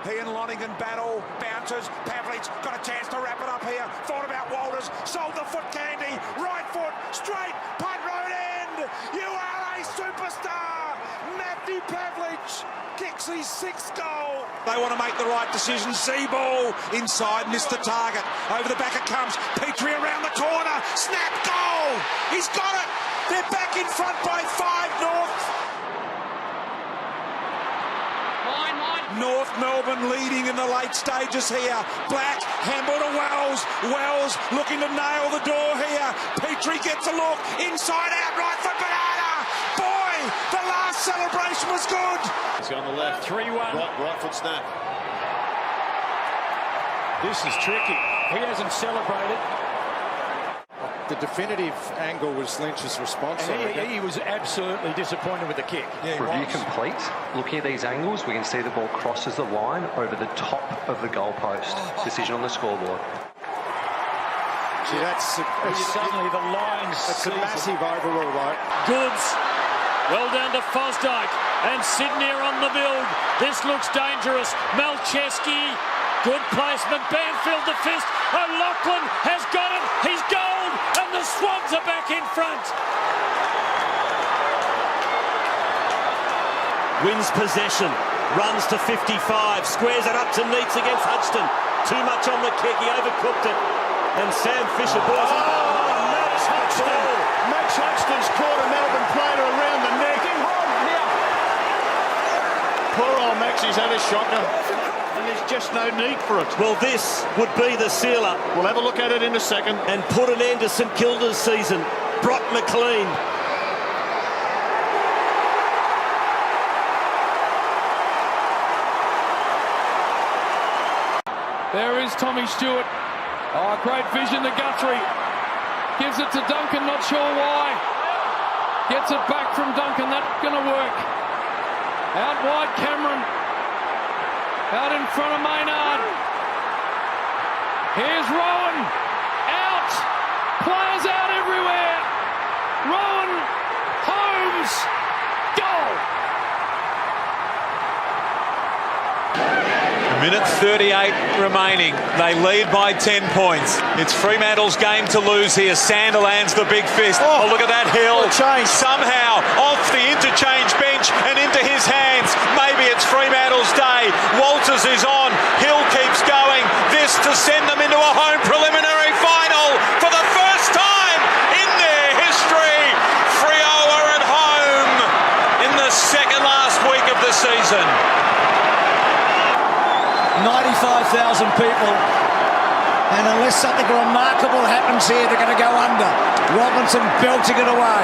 He and Lonergan battle, bounces. Pavlich got a chance to wrap it up here. Thought about Walters, sold the foot candy. Right foot, straight, punt road end. You are a superstar. Matthew Pavlich kicks his 6th goal. They want to make the right decision. Z-ball inside, missed the target. Over the back it comes. Petrie around the corner. Snap goal. He's got it. They're back in front by 5 North. North Melbourne leading in the late stages here. Black, handball to Wells. Wells looking to nail the door here. Petrie gets a look. Inside out, right for Banana. Boy, the last celebration was good. He's on the left. 3-1. Right foot snap. This is tricky. He hasn't celebrated. The definitive angle was Lynch's response. He was absolutely disappointed with the kick. Review complete. Looking at these angles, we can see the ball crosses the line over the top of the goalpost. Decision on the scoreboard. Gee, Suddenly the lines. It's a massive overall, though. Goods. Well done to Fosdyke. And Sydney are on the build. This looks dangerous. Malcheski. Good placement. Banfield the fist. O'Loughlin has got it. He's gold. And the Swans are back in front. Wins possession. Runs to 55. Squares it up to Neitz against Hudson. Too much on the kick. He overcooked it. And Sam Fisher balls it. Max Huxton. Max Huxton's caught a Melbourne player around the neck. Poor old Maxie's had a shocker. And there's just no need for it. Well, this would be the sealer. We'll have a look at it in a second. And put an end to St Kilda's season. Brock McLean. There is Tommy Stewart. Oh, great vision to Guthrie. Gives it to Duncan, not sure why. Gets it back from Duncan, that's going to work. Out wide, Cameron. Out in front of Maynard. Here's Rowan. Out. Players out everywhere. Rowan. Holmes. Goal. Minute 38 remaining. They lead by 10 points. It's Fremantle's game to lose here. Sandilands the big fist. Oh, look at that hill. Somehow off the interchange bench and into his hands. Maybe it's Fremantle's day. Walters is on. Hill keeps going. This to send them into a home preliminary final for the first time in their history. Freo are at home in the second last week of the season. 95,000 people, and unless something remarkable happens here, they're going to go under. Robinson belting it away.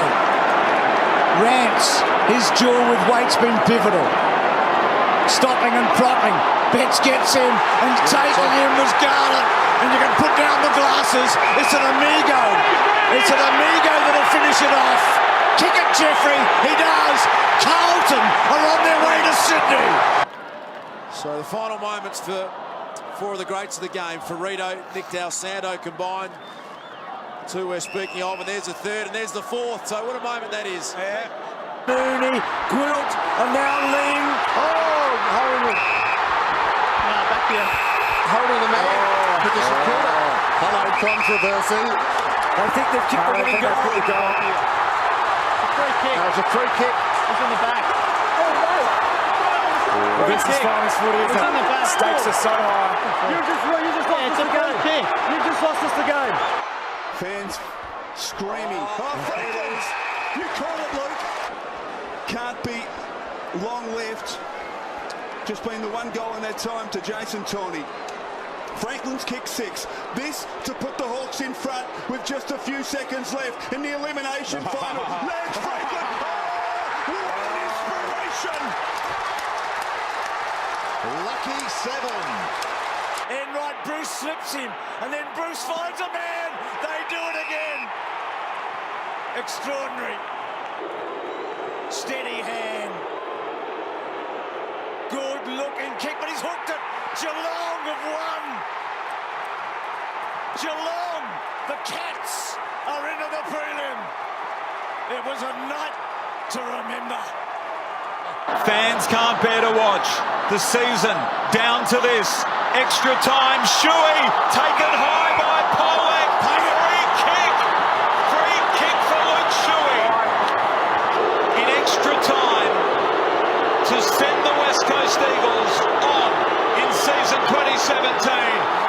Rance, his duel with Waite's been pivotal. Stopping and propping. Betts gets him, and taking him was Garland. And you can put down the glasses. It's an amigo. It's an amigo that'll finish it off. Kick it, Jeffrey. He does. Carlton are on their way to Sydney. So the final moments for four of the greats of the game. Ferrito, Nick D'Alessandro combined. Two we're speaking of, and there's the third, and there's the fourth. So what a moment that is. Yeah. Mooney, Gwilt, and now Ling. Oh, holding it. Now back here. Holding the man. Hello, controversy. I think they've kicked the winning goal. It's a free kick. It's a free kick. It's in the back. This is finest footy, isn't it? Stakes are so high. You just lost us the game. You just lost us the game. Fans screaming. Oh, there it is. You call it, Luke. Can't be long left. Just been the one goal in that time to Jason Tawney. Franklin's kick 6. This to put the Hawks in front with just a few seconds left in the elimination final. Lance Franklin. Oh, what an inspiration. Lucky 7. Enright, Bruce slips him, and then Bruce finds a man. They do it again. Extraordinary. Steady hand. Good looking kick, but he's hooked it. Geelong have won. Geelong, the Cats, are into the prelim. It was a night to remember. Fans can't bear to watch. The season down to this. Extra time. Shuey taken high by Pollock. Free kick for Luke Shuey. In extra time to send the West Coast Eagles on in season 2017.